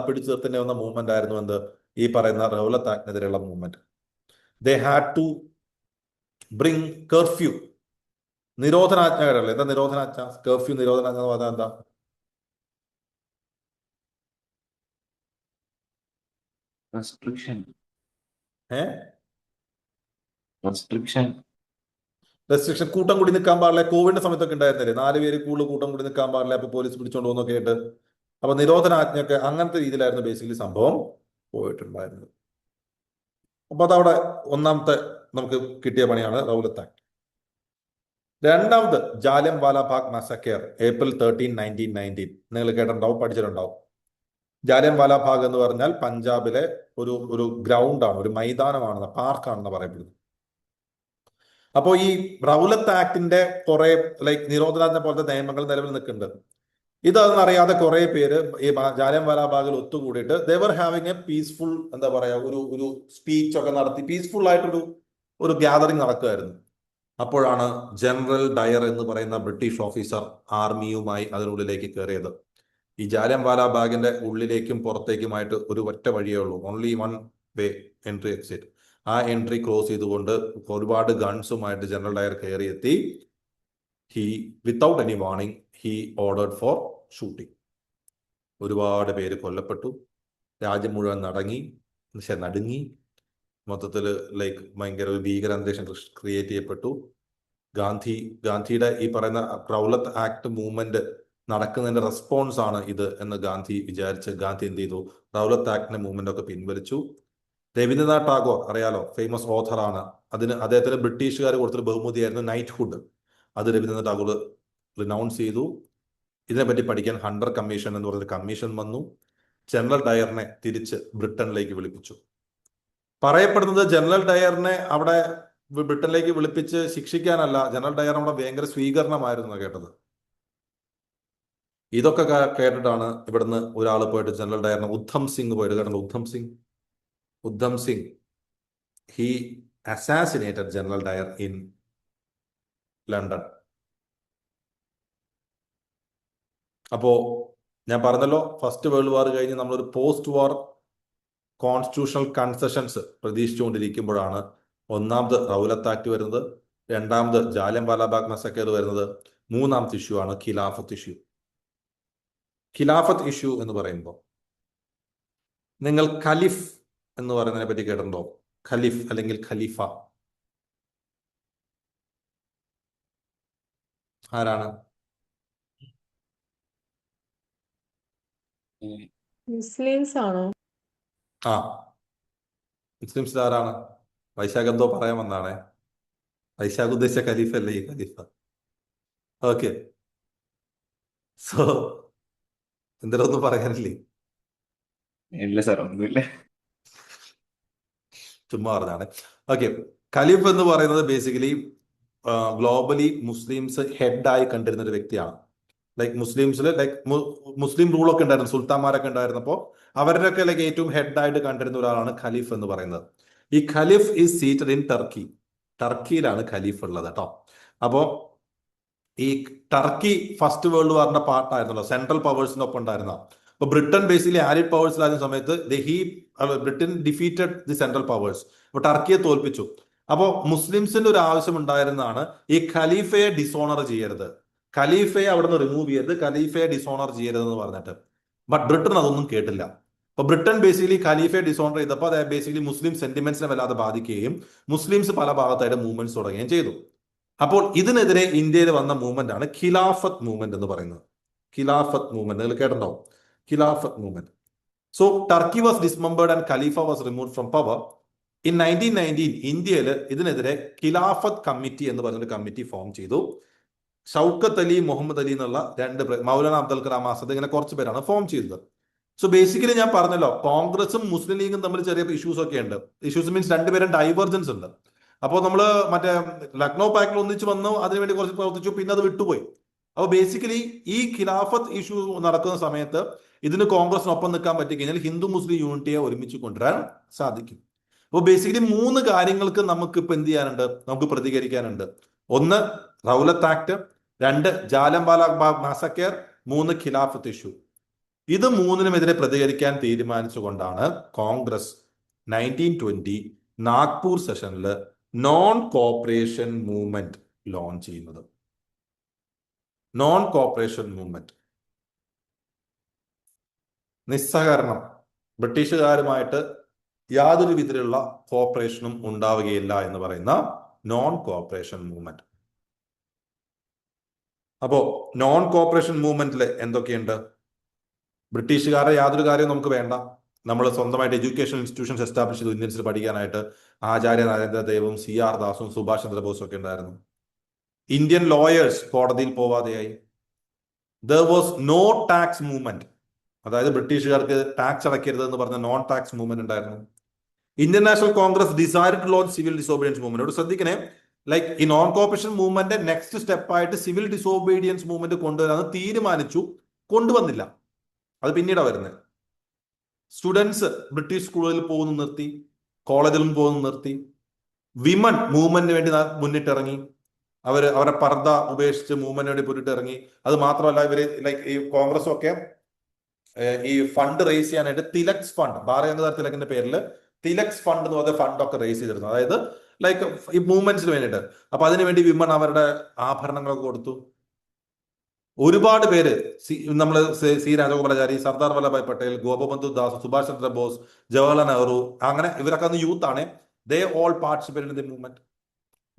പിടിച്ചു നിർത്തേണ്ടി വന്ന മൂവ്മെന്റ് ആയിരുന്നു എന്ത് ഈ പറയുന്ന റൗലത്ത് ആക്ടിനെതിരെയുള്ള movement. They had to bring curfew, നിരോധനാജ്ഞകളല്ലേ. എന്താ നിരോധനാജ്ഞ? കർഫ്യൂ നിരോധനാജ്ഞ എന്ന് പറഞ്ഞാൽ എന്താ? റെസ്ട്രിക്ഷൻ ഏഹ് റെസ്ട്രിക്ഷൻ റെസ്ട്രിക്ഷൻ. കൂട്ടം കൂടി നിൽക്കാൻ പാടില്ല. കോവിഡിന്റെ സമയത്തൊക്കെ ഉണ്ടായിരുന്നില്ലേ, 4 പേര് കൂടുതൽ കൂട്ടം കൂടി നിൽക്കാൻ പാടില്ല, അപ്പൊ പോലീസ് പിടിച്ചോണ്ട് പോകുന്നൊക്കെ ആയിട്ട്. അപ്പൊ നിരോധനാജ്ഞയൊക്കെ അങ്ങനത്തെ രീതിയിലായിരുന്നു ബേസിക്കലി സംഭവം പോയിട്ടുണ്ടായിരുന്നത്. അപ്പൊ അതവിടെ ഒന്നാമത്തെ നമുക്ക് കിട്ടിയ പണിയാണ് റൗലത്ത് ആക്ട്. രണ്ടാമത് ജാലിയൻ വാലാബാഗ് മസക്കേർ, April 13, 1919. നിങ്ങൾ കേട്ടിട്ടുണ്ടാവും, പഠിച്ചിട്ടുണ്ടാവും. ജാലിയൻ വാലാബാഗ് എന്ന് പറഞ്ഞാൽ പഞ്ചാബിലെ ഒരു ഒരു ഗ്രൗണ്ടാണ്, ഒരു മൈതാനമാണെന്ന്, പാർക്കാണെന്ന് പറയപ്പെടുന്നത്. അപ്പോൾ ഈ റൗലത്ത് ആക്ടിന്റെ കുറെ ലൈക്ക് നിരോധനാജ്ഞ പോലത്തെ നിയമങ്ങൾ നിലവിൽ നിൽക്കുന്നുണ്ട്. ഇതൊന്നറിയാതെ കുറെ പേര് ഈ ജാലിയൻ വാലാബാഗിൽ ഒത്തുകൂടിയിട്ട് ദേവർ ഹാവിങ് എ പീസ്ഫുൾ, എന്താ പറയാ, ഒരു സ്പീച്ച് ഒക്കെ നടത്തി പീസ്ഫുൾ ആയിട്ടൊരു ഒരു ഗ്യാതറിംഗ് നടക്കുമായിരുന്നു. അപ്പോഴാണ് ജനറൽ ഡയർ എന്ന് പറയുന്ന ബ്രിട്ടീഷ് ഓഫീസർ ആർമിയുമായി അതിനുള്ളിലേക്ക് കയറിയത്. ഈ ജാലിയൻ വാലാബാഗിന്റെ ഉള്ളിലേക്കും പുറത്തേക്കുമായിട്ട് ഒരു ഒറ്റ വഴിയേ ഉള്ളൂ, only one way, entry exit. ആ എൻട്രി ക്രോസ് ചെയ്തുകൊണ്ട് ഒരുപാട് ഗൺസുമായിട്ട് ജനറൽ ഡയർ കയറിയെത്തി. He without any warning he ordered for shooting. ഒരുപാട് പേര് കൊല്ലപ്പെട്ടു. രാജ്യം മുഴുവൻ നടുങ്ങി. മൊത്തത്തിൽ ലൈക്ക് ഭയങ്കര ഒരു ഭീകരാന്തരീക്ഷം ക്രിയേറ്റ് ചെയ്യപ്പെട്ടു. ഗാന്ധിയുടെ ഈ പറയുന്ന റൗലത്ത് ആക്ട് മൂവ്മെന്റ് നടക്കുന്നതിന്റെ റെസ്പോൺസ് ആണ് ഇത് എന്ന് ഗാന്ധി വിചാരിച്ച് ഗാന്ധി എന്ത് ചെയ്തു? റൗലത്ത് ആക്ടിന്റെ മൂവ്മെന്റ് ഒക്കെ പിൻവലിച്ചു. രവീന്ദ്രനാഥ് ടാഗോർ അറിയാലോ, ഫേമസ് ഓഥറാണ്. അദ്ദേഹത്തിന് ബ്രിട്ടീഷുകാർ കൊടുത്തൊരു ബഹുമതിയായിരുന്നു നൈറ്റ്ഹുഡ്. അത് രവീന്ദ്രനാഥ് ടാഗോർ റിനൗൺസ് ചെയ്തു. ഇതിനെപ്പറ്റി പഠിക്കാൻ ഹണ്ടർ കമ്മീഷൻ എന്ന് പറഞ്ഞൊരു കമ്മീഷൻ വന്നു. ജനറൽ ഡയറിനെ തിരിച്ച് ബ്രിട്ടനിലേക്ക് വിളിപ്പിച്ചു. പറയപ്പെടുന്നത് ജനറൽ ഡയറിനെ അവിടെ ബ്രിട്ടനിലേക്ക് വിളിപ്പിച്ച് ശിക്ഷിക്കാനല്ല, ജനറൽ ഡയർ അവിടെ ഭയങ്കര സ്വീകരണമായിരുന്നു കേട്ടത്. ഇതൊക്കെ കേട്ടിട്ടാണ് ഇവിടുന്ന് ഒരാൾ പോയിട്ട് ജനറൽ ഡയറിനെ, ഉദ്ധം സിംഗ് പോയിട്ട് കേട്ടോ. Udham Singh he assassinated General Dyer in London. അപ്പോ ഞാൻ പറഞ്ഞല്ലോ, ഫസ്റ്റ് വേൾഡ് വാർ കഴിഞ്ഞ് നമ്മളൊരു പോസ്റ്റ് വാർ കോൺസ്റ്റിറ്റ്യൂഷണൽ കൺസെഷൻസ് പ്രതീക്ഷിച്ചുകൊണ്ടിരിക്കുമ്പോഴാണ് ഒന്നാമത് റൗലത്ത് ആക്ട് വരുന്നത്, രണ്ടാമത് ജാലിയൻ വാലാബാഗ് മസക്കേർ വരുന്നത്, മൂന്നാമത്തെ ഇഷ്യൂ ആണ് ഖിലാഫത്ത് ഇഷ്യൂ. ഖിലാഫത്ത് ഇഷ്യൂ എന്ന് പറയുമ്പോൾ നിങ്ങൾ ഖലീഫ് എന്ന് പറയുന്നതിനെ പറ്റി കേട്ടിട്ടുണ്ടോ? ഖലീഫ് അല്ലെങ്കിൽ ഖലീഫ ആരാണ്? മുസ്ലിംസ് ആണോ? ആ, മുസ്ലിംസിൽ ആരാണ്? വൈശാഖ് എന്തോ പറയാൻ വന്നാണേ. വൈശാഖ് ഉദ്ദേശിച്ച ഖലീഫ അല്ലേ ഈ ഖലീഫ? ഓക്കെ, സോ എന്തെങ്കിലും ഒന്നും പറയാനില്ലേ? ഇല്ല സാർ, ഒന്നുമില്ല. ചുമ്മാ പറഞ്ഞാണ്. ഓക്കെ, ഖലീഫ് എന്ന് പറയുന്നത് ബേസിക്കലി ഗ്ലോബലി മുസ്ലിംസ് ഹെഡായി കണ്ടിരുന്ന ഒരു വ്യക്തിയാണ്. ലൈക്ക് മുസ്ലിംസിൽ ലൈക്ക് മുസ്ലിം റൂളൊക്കെ ഉണ്ടായിരുന്നു, സുൽത്താന്മാരൊക്കെ ഉണ്ടായിരുന്നപ്പോൾ അവരുടെയൊക്കെ ലൈക്ക് ഏറ്റവും ഹെഡായിട്ട് കണ്ടിരുന്ന ഒരാളാണ് ഖലീഫ് എന്ന് പറയുന്നത്. ഈ ഖലീഫ് ഈസ് സീറ്റഡ് ഇൻ ടർക്കി. ടർക്കിയിലാണ് ഖലീഫ് ഉള്ളത് കേട്ടോ. അപ്പോൾ ഈ ടർക്കി ഫസ്റ്റ് വേൾഡ് വാറിന്റെ പാർട്ടായിരുന്നല്ലോ, സെൻട്രൽ പവേഴ്സിന്റെ ഒപ്പം ഉണ്ടായിരുന്ന. അപ്പൊ ബ്രിട്ടൻ ബേസിക്കലി ആലിഡ് പവേഴ്സിലായിരുന്ന സമയത്ത് Britain defeated the central powers. അപ്പൊ ടർക്കിയെ തോൽപ്പിച്ചു. അപ്പോൾ മുസ്ലിംസിന്റെ ഒരു ആവശ്യം ഉണ്ടായിരുന്നതാണ് ഈ ഖലീഫയെ ഡിസോണർ ചെയ്യരുത്, ഖലീഫയെ അവിടെ നിന്ന് റിമൂവ് ചെയ്യരുത്, ഖലീഫയെ ഡിസോണർ ചെയ്യരുത് എന്ന് പറഞ്ഞിട്ട്. ബട്ട് ബ്രിട്ടൻ അതൊന്നും കേട്ടില്ല. അപ്പൊ ബ്രിട്ടൻ ബേസിക്കലി ഖലീഫയെ ഡിസോണർ ചെയ്തപ്പോൾ അത് ബേസിക്കലി മുസ്ലിം സെന്റിമെന്റ്സിനെ വല്ലാതെ ബാധിക്കുകയും മുസ്ലിംസ് പല ഭാഗത്തായിട്ട് മൂവ്മെന്റ്സ് തുടങ്ങുകയും ചെയ്തു. അപ്പോൾ ഇതിനെതിരെ ഇന്ത്യയിൽ വന്ന മൂവ്മെന്റ് ആണ് ഖിലാഫത്ത് മൂവ്മെന്റ് എന്ന് പറയുന്നത്. ഖിലാഫത്ത് മൂവ്മെന്റ് നിങ്ങൾ കേട്ടിട്ടുണ്ടാവും, Khilafat movement. So Turkey was dismembered and ഖലീഫ was removed from power. In 1919 ഇന്ത്യയിൽ ഇതിനെതിരെ ഖിലാഫത്ത് കമ്മിറ്റി എന്ന് പറഞ്ഞൊരു കമ്മിറ്റി ഫോം ചെയ്തു. ഷൗക്കത്ത് അലി, മുഹമ്മദ് അലി എന്നുള്ള മൗലാന അബ്ദുൽ കലാം ആസാദ്, ഇങ്ങനെ കുറച്ച് പേരാണ് ഫോം ചെയ്തത്. സോ ബേസിക്കലി ഞാൻ പറഞ്ഞല്ലോ, കോൺഗ്രസും മുസ്ലിം ലീഗും തമ്മിൽ ചെറിയ ഇഷ്യൂസ് ഒക്കെ ഉണ്ട്. ഇഷ്യൂസ് മീൻസ് രണ്ടുപേരും ഡൈവേർജൻസ് ഉണ്ട്. അപ്പോൾ നമ്മൾ മറ്റേ ലക്നൗ പാക്റ്റിൽ ഒന്നിച്ച് വന്നു, അതിനുവേണ്ടി കുറച്ച് പ്രവർത്തിച്ചു, പിന്നെ അത് വിട്ടുപോയി. അപ്പോൾ ബേസിക്കലി ഈ ഖിലാഫത്ത് ഇഷ്യൂ നടക്കുന്ന സമയത്ത് ഇതിന് കോൺഗ്രസിനൊപ്പം നിൽക്കാൻ പറ്റി കഴിഞ്ഞാൽ ഹിന്ദു മുസ്ലിം യൂണിറ്റിയെ ഒരുമിച്ച് കൊണ്ടുവരാൻ സാധിക്കും. അപ്പോൾ ബേസിക്കലി 3 കാര്യങ്ങൾക്ക് നമുക്ക് ഇപ്പൊ എന്ത് ചെയ്യാനുണ്ട്, നമുക്ക് പ്രതികരിക്കാനുണ്ട്. 1 റൗലത്ത് ആക്ട്, 2 ജാലിയൻവാല ബാഗ് മാസക്കേർ, 3 ഖിലാഫത്ത് ഇഷ്യൂ. ഇത് 3-നുമെതിരെ പ്രതികരിക്കാൻ തീരുമാനിച്ചുകൊണ്ടാണ് കോൺഗ്രസ് 1920 നാഗ്പൂർ സെഷനിൽ നോൺ കോപ്പറേഷൻ മൂവ്മെന്റ് ലോഞ്ച് ചെയ്യുന്നത്. നോൺ കോപ്പറേഷൻ മൂവ്മെന്റ്, നിസ്സഹകരണം, ബ്രിട്ടീഷുകാരുമായിട്ട് യാതൊരു വിധത്തിലുള്ള കോപ്പറേഷനും ഉണ്ടാവുകയില്ല എന്ന് പറയുന്ന നോൺ കോപ്പറേഷൻ മൂവ്മെന്റ്. അപ്പോ നോൺ കോപ്പറേഷൻ മൂവ്മെന്റിൽ എന്തൊക്കെയുണ്ട്? ബ്രിട്ടീഷുകാരുടെ യാതൊരു കാര്യവും നമുക്ക് വേണ്ട. നമ്മൾ സ്വന്തമായിട്ട് എഡ്യൂക്കേഷൻ ഇൻസ്റ്റിറ്റ്യൂഷൻസ് എസ്റ്റാബ്ലിഷ് ചെയ്തു ഇന്ത്യൻസിൽ പഠിക്കാനായിട്ട്. ആചാര്യ നരേന്ദ്രദേവും CR ദാസും സുഭാഷ് ചന്ദ്രബോസും ഒക്കെ ഉണ്ടായിരുന്നു. ഇന്ത്യൻ ലോയേഴ്സ് കോടതിയിൽ പോവാതെയായി. There was no tax movement, അതായത് ബ്രിട്ടീഷുകാർക്ക് ടാക്സ് അടയ്ക്കരുത് എന്ന് പറഞ്ഞ നോൺ ടാക്സ് മൂവ്മെന്റ് ഉണ്ടായിരുന്നു. Indian National Congress decide to launch civil disobedience movement. ഇവിടെ ശ്രദ്ധിക്കണേ, ലൈക്ക് ഈ നോൺ കോപ്പറേഷൻ മൂവ്മെന്റ് നെക്സ്റ്റ് സ്റ്റെപ്പായിട്ട് സിവിൽ ഡിസോബീഡിയൻസ് മൂവ്മെന്റ് കൊണ്ടുവരാൻ തീരുമാനിച്ചു, കൊണ്ടുവന്നില്ല. അത് പിന്നീടാണ് വരുന്നത്. സ്റ്റുഡൻസ് ബ്രിട്ടീഷ് സ്കൂളുകളിൽ പോകുന്നു നിർത്തി, കോളേജിലും പോകുന്നു നിർത്തി. വിമൻ മൂവ്മെന്റിന് വേണ്ടി മുന്നിട്ടിറങ്ങി. അവരുടെ പർദ്ദ ഉപേക്ഷിച്ച് മൂവ്മെന്റിന് വേണ്ടി മുന്നിട്ടിറങ്ങി. അത് മാത്രമല്ല, ഇവര് ലൈക്ക് ഈ കോൺഗ്രസ് ഒക്കെ ഈ ഫണ്ട് റേസ് ചെയ്യാനായിട്ട് തിലക്സ് ഫണ്ട്, ബാലഗംഗാധർ തിലകിന്റെ പേരിൽ തിലക്സ് ഫണ്ട് എന്ന് പറഞ്ഞ ഫണ്ടൊക്കെ റേസ് ചെയ്തിരുന്നു. അതായത് ലൈക്ക് ഈ മൂവ്മെന്റ്സിന് വേണ്ടിയിട്ട്. അപ്പൊ അതിനുവേണ്ടി വിമൻ അവരുടെ ആഭരണങ്ങളൊക്കെ കൊടുത്തു. ഒരുപാട് പേര് നമ്മൾ സി രാജഗോപാലാചാരി, സർദാർ വല്ലഭായ് പട്ടേൽ, ഗോപബന്ധു ദാസ്, സുഭാഷ് ചന്ദ്രബോസ്, ജവഹർലാൽ നെഹ്റു, അങ്ങനെ ഇവരൊക്കെ അന്ന് യൂത്ത് ആണ്. They all participate in the movement.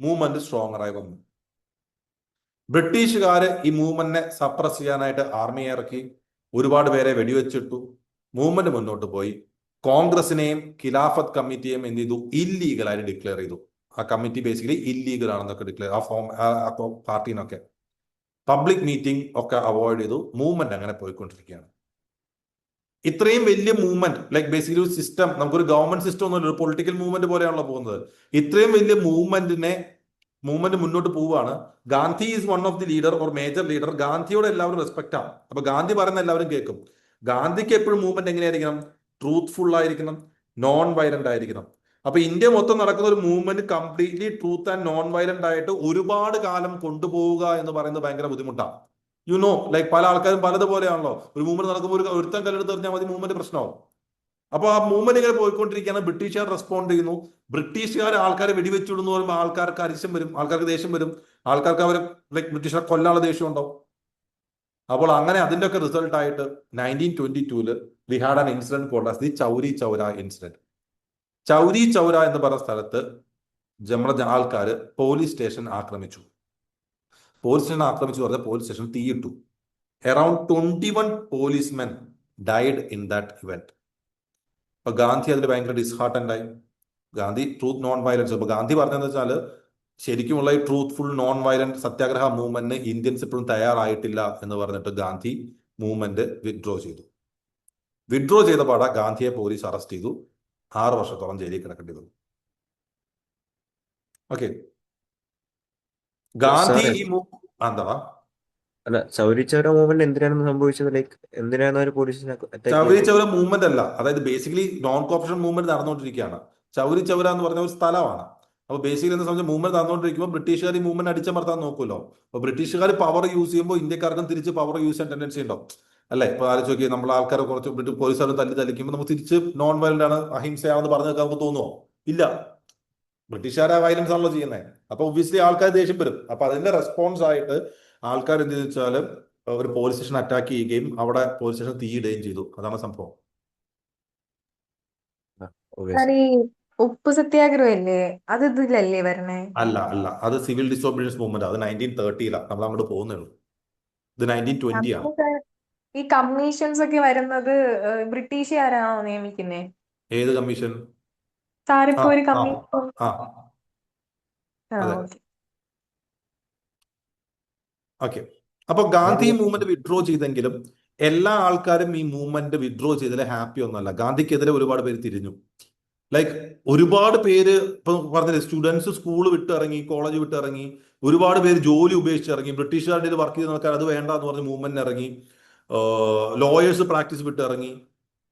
Movement stronger ആയി വന്നു. ബ്രിട്ടീഷുകാര് ഈ മൂവ്മെന്റിനെ സപ്രസ് ചെയ്യാനായിട്ട് ആർമിയെ ഇറക്കി, ഒരുപാട് പേരെ വെടിവെച്ചിട്ടു. മൂവ്മെന്റ് മുന്നോട്ട് പോയി. കോൺഗ്രസിനെയും ഖിലാഫത്ത് കമ്മിറ്റിയെയും എന്ത് ചെയ്തു? ഇല്ലീഗലായിട്ട് ഡിക്ലെയർ ചെയ്തു. ആ കമ്മിറ്റി ബേസിക്കലി ഇല്ലീഗൽ ആണെന്നൊക്കെ ഡിക്ലെയർ, ആ പാർട്ടീനൊക്കെ പബ്ലിക് മീറ്റിംഗ് ഒക്കെ അവോയ്ഡ് ചെയ്തു. മൂവ്മെന്റ് അങ്ങനെ പോയിക്കൊണ്ടിരിക്കുകയാണ്. ഇത്രയും വലിയ മൂവ്മെന്റ്, ലൈക്ക് ബേസിക്കലി ഒരു സിസ്റ്റം, നമുക്കൊരു ഗവൺമെന്റ് സിസ്റ്റം ഒന്നും, ഒരു പൊളിറ്റിക്കൽ മൂവ്മെന്റ് പോലെയാണല്ലോ പോകുന്നത്. ഇത്രയും വലിയ മൂവ്മെന്റ് മുന്നോട്ട് പോവുകയാണ്. Gandhi is one of the leader or major leader. ഗാന്ധിയോട് എല്ലാവരും റെസ്പെക്ട് ആണ്. അപ്പൊ ഗാന്ധി പറയുന്ന എല്ലാവരും കേൾക്കും. ഗാന്ധിക്ക് എപ്പോഴും മൂവ്മെന്റ് എങ്ങനെയായിരിക്കണം? ട്രൂത്ത്ഫുൾ ആയിരിക്കണം, നോൺ വയലന്റ് ആയിരിക്കണം. അപ്പൊ ഇന്ത്യ മൊത്തം നടക്കുന്ന ഒരു movement completely truth and non violent ആയിട്ട് ഒരുപാട് കാലം കൊണ്ടുപോവുക എന്ന് പറയുന്നത് ഭയങ്കര ബുദ്ധിമുട്ടാണ്. ലൈക്ക് പല ആൾക്കാരും പലതുപോലെയാണല്ലോ. ഒരു മൂവ്മെന്റ് നടക്കുമ്പോൾ ഒരുത്തൻ കല്ലെടുത്ത് എറിഞ്ഞാൽ മതി, മൂവ്മെന്റ് പ്രശ്നമാവും. അപ്പോൾ ആ മൂവ്മെന്റ് ഇങ്ങനെ പോയിക്കൊണ്ടിരിക്കുകയാണ്. ബ്രിട്ടീഷുകാർ റെസ്പോണ്ട് ചെയ്യുന്നു. ബ്രിട്ടീഷുകാർ ആൾക്കാരെ വെടിവെച്ചിടുന്നു പറയുമ്പോൾ ആൾക്കാർക്ക് അരിശം വരും, ആൾക്കാർക്ക് ദേഷ്യം വരും, ആൾക്കാർക്ക് അവർ ലൈക്ക് ബ്രിട്ടീഷുകാർ കൊല്ലാനുള്ള ദേഷ്യം ഉണ്ടാവും. അപ്പോൾ അങ്ങനെ അതിന്റെ ഒക്കെ റിസൾട്ട് ആയിട്ട് 1922 we had an incident called as the Chauri Chaura incident. Chauri Chaura എന്ന് പറഞ്ഞ സ്ഥലത്ത് നമ്മുടെ ആൾക്കാർ പോലീസ് സ്റ്റേഷൻ ആക്രമിച്ചു. പോലീസ് സ്റ്റേഷൻ ആക്രമിച്ചു പറഞ്ഞ പോലീസ് സ്റ്റേഷൻ തീയിട്ടു. Around 21 policemen died in that event. അപ്പൊ ഗാന്ധി അതിൽ ഭയങ്കര ഡിസ്ഹാർട്ടൻഡ് ആയി. Gandhi truth non violence. അപ്പൊ ഗാന്ധി പറഞ്ഞതെന്ന് വെച്ചാൽ ശരിക്കുമുള്ള ഈ ട്രൂത്ത്ഫുൾ നോൺ വയലന്റ് സത്യാഗ്രഹ മൂവ്മെന്റിന് ഇന്ത്യൻസ് ഇപ്പോഴും തയ്യാറായിട്ടില്ല എന്ന് പറഞ്ഞിട്ട് ഗാന്ധി മൂവ്മെന്റ് വിത്ഡ്രോ ചെയ്തു. വിത്ഡ്രോ ചെയ്ത പാടെ ഗാന്ധിയെ പോലീസ് അറസ്റ്റ് ചെയ്തു. 6 വർഷത്തോളം ജയിലിൽ കിടക്കേണ്ടി വന്നു. ഓക്കെ, ഗാന്ധി ഈ എന്താ അല്ല, ചൗരി ചൗര മൂവ്മെന്റ് എന്തിനാണ് സംഭവിച്ചത്? ലൈക്ക് എന്തിനാണ് ഒരു പോലീസിനെ ചൗരി ചൗര മൂവ്മെന്റ് അല്ല, അതായത് ബേസിക്കലി നോൺ കോപ്പറേഷൻ മൂവ്മെന്റ് നടന്നുകൊണ്ടിരിക്കുകയാണ്. ചൗരി ചൗര എന്ന് പറഞ്ഞ ഒരു സ്ഥലമാണ്. അപ്പൊ ബേസിക്കലി എന്താ സംബന്ധിച്ച് മൂവ്മെന്റ് നടന്നുകൊണ്ടിരിക്കുമ്പോൾ ബ്രിട്ടീഷുകാർ ഈ മൂവ്മെന്റ് അടിച്ചമർത്താൻ നോക്കുമല്ലോ. അപ്പൊ ബ്രിട്ടീഷുകാർ പവർ യൂസ് ചെയ്യുമ്പോൾ ഇന്ത്യക്കാർക്കും തിരിച്ച് പവർ യൂസ് ചെയ്യാൻ ടെൻഡൻസി ഉണ്ടാവും, അല്ലെ? ഇപ്പൊ ആലോചിച്ച് നോക്കി, നമ്മൾ ആൾക്കാരെ കുറച്ച് പോലീസുകാർ തല്ലിക്കുമ്പോൾ നമുക്ക് തിരിച്ച് നോൺ വയലന്റ് ആണ്, അഹിംസയാണെന്ന് പറഞ്ഞു കേൾക്കാൻ നമുക്ക് തോന്നുമോ? ഇല്ല. ബ്രിട്ടീഷുകാരെ വയലൻസ് ആണല്ലോ ചെയ്യുന്നത്. അപ്പൊ ഒബ്വിയസ്ലി ആൾക്കാർ ദേഷ്യം വരും. അപ്പൊ അതിന്റെ റെസ്പോൺസ് ആയിട്ട് ആൾക്കാർ എന്ത് വെച്ചാൽ ഒരു പോലീസ് സ്റ്റേഷൻ അറ്റാക്ക് ചെയ്യുകയും അവിടെ പോലീസ് സ്റ്റേഷൻ തീയിടുകയും ചെയ്തു. അതാണ് സംഭവം. ഈ ഉപ്പ് സത്യാഗ്രഹം അല്ലേ, അത് ഇതിലല്ലേ വരണേ? അല്ല അല്ല, അത് സിവിൽ ഡിസോബീഡിയൻസ് മൂവ്മെന്റ്. അത് 1930 നമ്മൾ അങ്ങോട്ട് പോകുന്നേ ഉള്ളൂ. ഇത് 1920 ആണ്. നമുക്ക് ഈ കമ്മീഷൻസ് ഒക്കെ വരുന്നത് ബ്രിട്ടീഷുകാരാണോ നിയമിക്കുന്നേ? ഏത് കമ്മീഷൻ? സാറിപ്പോ ഒരു ആ കമ്മീഷൻ. ആ ആ അതെ. ഓക്കെ. ഓക്കെ. അപ്പൊ ഗാന്ധി മൂവ്മെന്റ് വിഡ്രോ ചെയ്തെങ്കിലും എല്ലാ ആൾക്കാരും ഈ മൂവ്മെന്റ് വിഡ്രോ ചെയ്തതിൽ ഹാപ്പി ഒന്നുമല്ല. ഗാന്ധിക്കെതിരെ ഒരുപാട് പേര് തിരിഞ്ഞു. ലൈക്ക് ഒരുപാട് പേര് ഇപ്പൊ പറഞ്ഞില്ലേ, സ്റ്റുഡൻസ് സ്കൂൾ വിട്ടിറങ്ങി, കോളേജ് വിട്ടിറങ്ങി, ഒരുപാട് പേര് ജോലി ഉപേക്ഷിച്ചിറങ്ങി, ബ്രിട്ടീഷുകാരുടെ വർക്ക് ചെയ്യുന്ന ആൾക്കാർ അത് വേണ്ട എന്ന് പറഞ്ഞ് മൂവ്മെന്റിന് ഇറങ്ങി, ലോയേഴ്സ് പ്രാക്ടീസ് വിട്ടിറങ്ങി.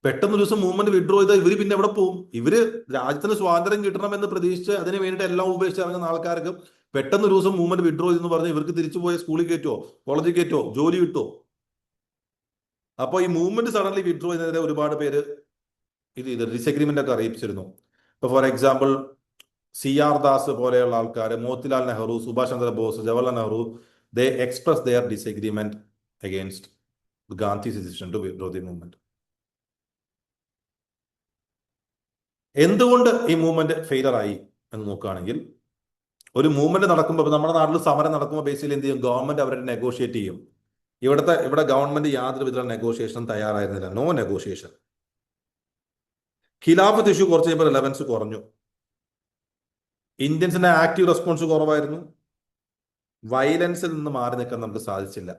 പെട്ടെന്ന് ഒരു ദിവസം മൂവ്മെന്റ് വിഡ്രോ ചെയ്താൽ ഇവര് പിന്നെ എവിടെ പോകും? ഇവര് രാജ്യത്തിന് സ്വാതന്ത്ര്യം കിട്ടണമെന്ന് പ്രതീക്ഷിച്ച് അതിന് വേണ്ടിയിട്ട് എല്ലാം ഉപേക്ഷിച്ച് ഇറങ്ങുന്ന ആൾക്കാർക്ക് പെട്ടെന്ന് ഒരു ദിവസം മൂവ്മെന്റ് വിഡ്രോ ചെയ്തെന്ന് പറഞ്ഞ് ഇവർക്ക് തിരിച്ചു പോയ സ്കൂളിൽ കയറ്റുമോ, കോളേജിൽ കയറ്റുമോ, ജോലി കിട്ടുമോ? അപ്പൊ ഈ മൂവ്മെന്റ് സഡൻലി വിഡ്രോ ചെയ്തതിനെ ഒരുപാട് പേര് ഇത് ഡിസഗ്രിമെന്റ് ഒക്കെ അറിയിച്ചിരുന്നു. ഇപ്പൊ ഫോർ എക്സാമ്പിൾ CR ദാസ് പോലെയുള്ള ആൾക്കാർ, Motilal Nehru, Subhash Chandrabose, Jawaharlal Nehru, they express their disagreement against Gandhi's decision to withdraw the movement. എന്തുകൊണ്ട് ഈ മൂവ്മെന്റ് ഫെയിലർ ആയി എന്ന് നോക്കുകയാണെങ്കിൽ, ഒരു മൂവ്മെന്റ് നടക്കുമ്പോൾ നമ്മുടെ നാട്ടിൽ സമരം നടക്കുമ്പോൾ ബേസിക്കലി എന്ത് ചെയ്യും? ഗവൺമെന്റ് അവരുടെ നെഗോഷിയേറ്റ് ചെയ്യും. ഇവിടെ ഗവൺമെന്റ് യാതൊരു വിധ നെഗോഷിയേഷനും തയ്യാറായിരുന്നില്ല. No negotiation. ഖിലാഫത്ത് ഇഷ്യൂ കുറച്ച് കഴിയുമ്പോൾ റിലവൻസ് കുറഞ്ഞു. ഇന്ത്യൻസിന്റെ ആക്റ്റീവ് റെസ്പോൺസ് കുറവായിരുന്നു. വയലൻസിൽ നിന്ന് മാറി നിൽക്കാൻ നമുക്ക് സാധിച്ചില്ല.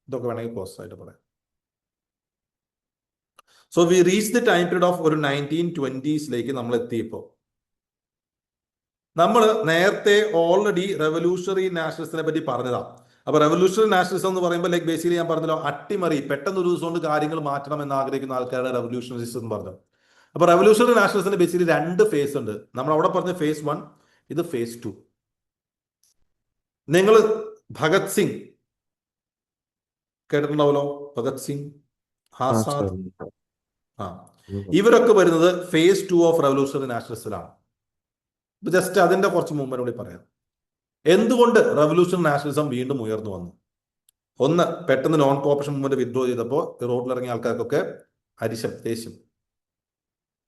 ഇതൊക്കെ വേണമെങ്കിൽ കോസ്റ്റ് ആയിട്ട് പറയാം. So we reach the time period of ഒരു 1920s നമ്മൾ എത്തിയപ്പോൾ നമ്മൾ നേരത്തെ ഓൾറെഡി റെവല്യൂഷണറി നാഷണലിസത്തിനെ പറ്റി പറഞ്ഞതാണ്. അപ്പൊ റെവല്യൂഷണറി നാഷണലിസം എന്ന് പറയുമ്പോൾ ലൈക്ക് ബേസിക്കലി ഞാൻ പറഞ്ഞല്ലോ, അട്ടിമറി, പെട്ടെന്ന് ഒരു ദിവസം കൊണ്ട് കാര്യങ്ങൾ മാറ്റണം എന്ന് ആഗ്രഹിക്കുന്ന ആൾക്കാരുടെ റെവല്യൂഷണറിസം എന്ന് പറഞ്ഞു. അപ്പൊ റെവല്യൂഷണറി നാഷണലിസത്തിന് ബേസിക്കലി 2 ഫേസ് ഉണ്ട്. നമ്മൾ അവിടെ പറഞ്ഞ ഫേസ് 1, ഇത് ഫേസ് 2. നിങ്ങൾ ഭഗത് സിംഗ് കേട്ടിട്ടുണ്ടാവല്ലോ, ഭഗത് സിംഗ്, ആസാദ്, ആ ഇവരൊക്കെ വരുന്നത് ഫേസ് 2 ഓഫ് റെവല്യൂഷണറി നാഷണലിസത്തിലാണ്. ജസ്റ്റ് അതിന്റെ കുറച്ച് മുമ്പ് കൂടി പറയാം. എന്തുകൊണ്ട് റെവല്യൂഷണറി നാഷണലിസം വീണ്ടും ഉയർന്നു വന്നു? ഒന്ന്, പെട്ടെന്ന് നോൺ കോപ്പറേഷൻ മൂവ്മെന്റ് വിഡ്രോ ചെയ്തപ്പോൾ റോഡിലിറങ്ങിയ ആൾക്കാർക്കൊക്കെ അരിശം, ദേഷ്യം.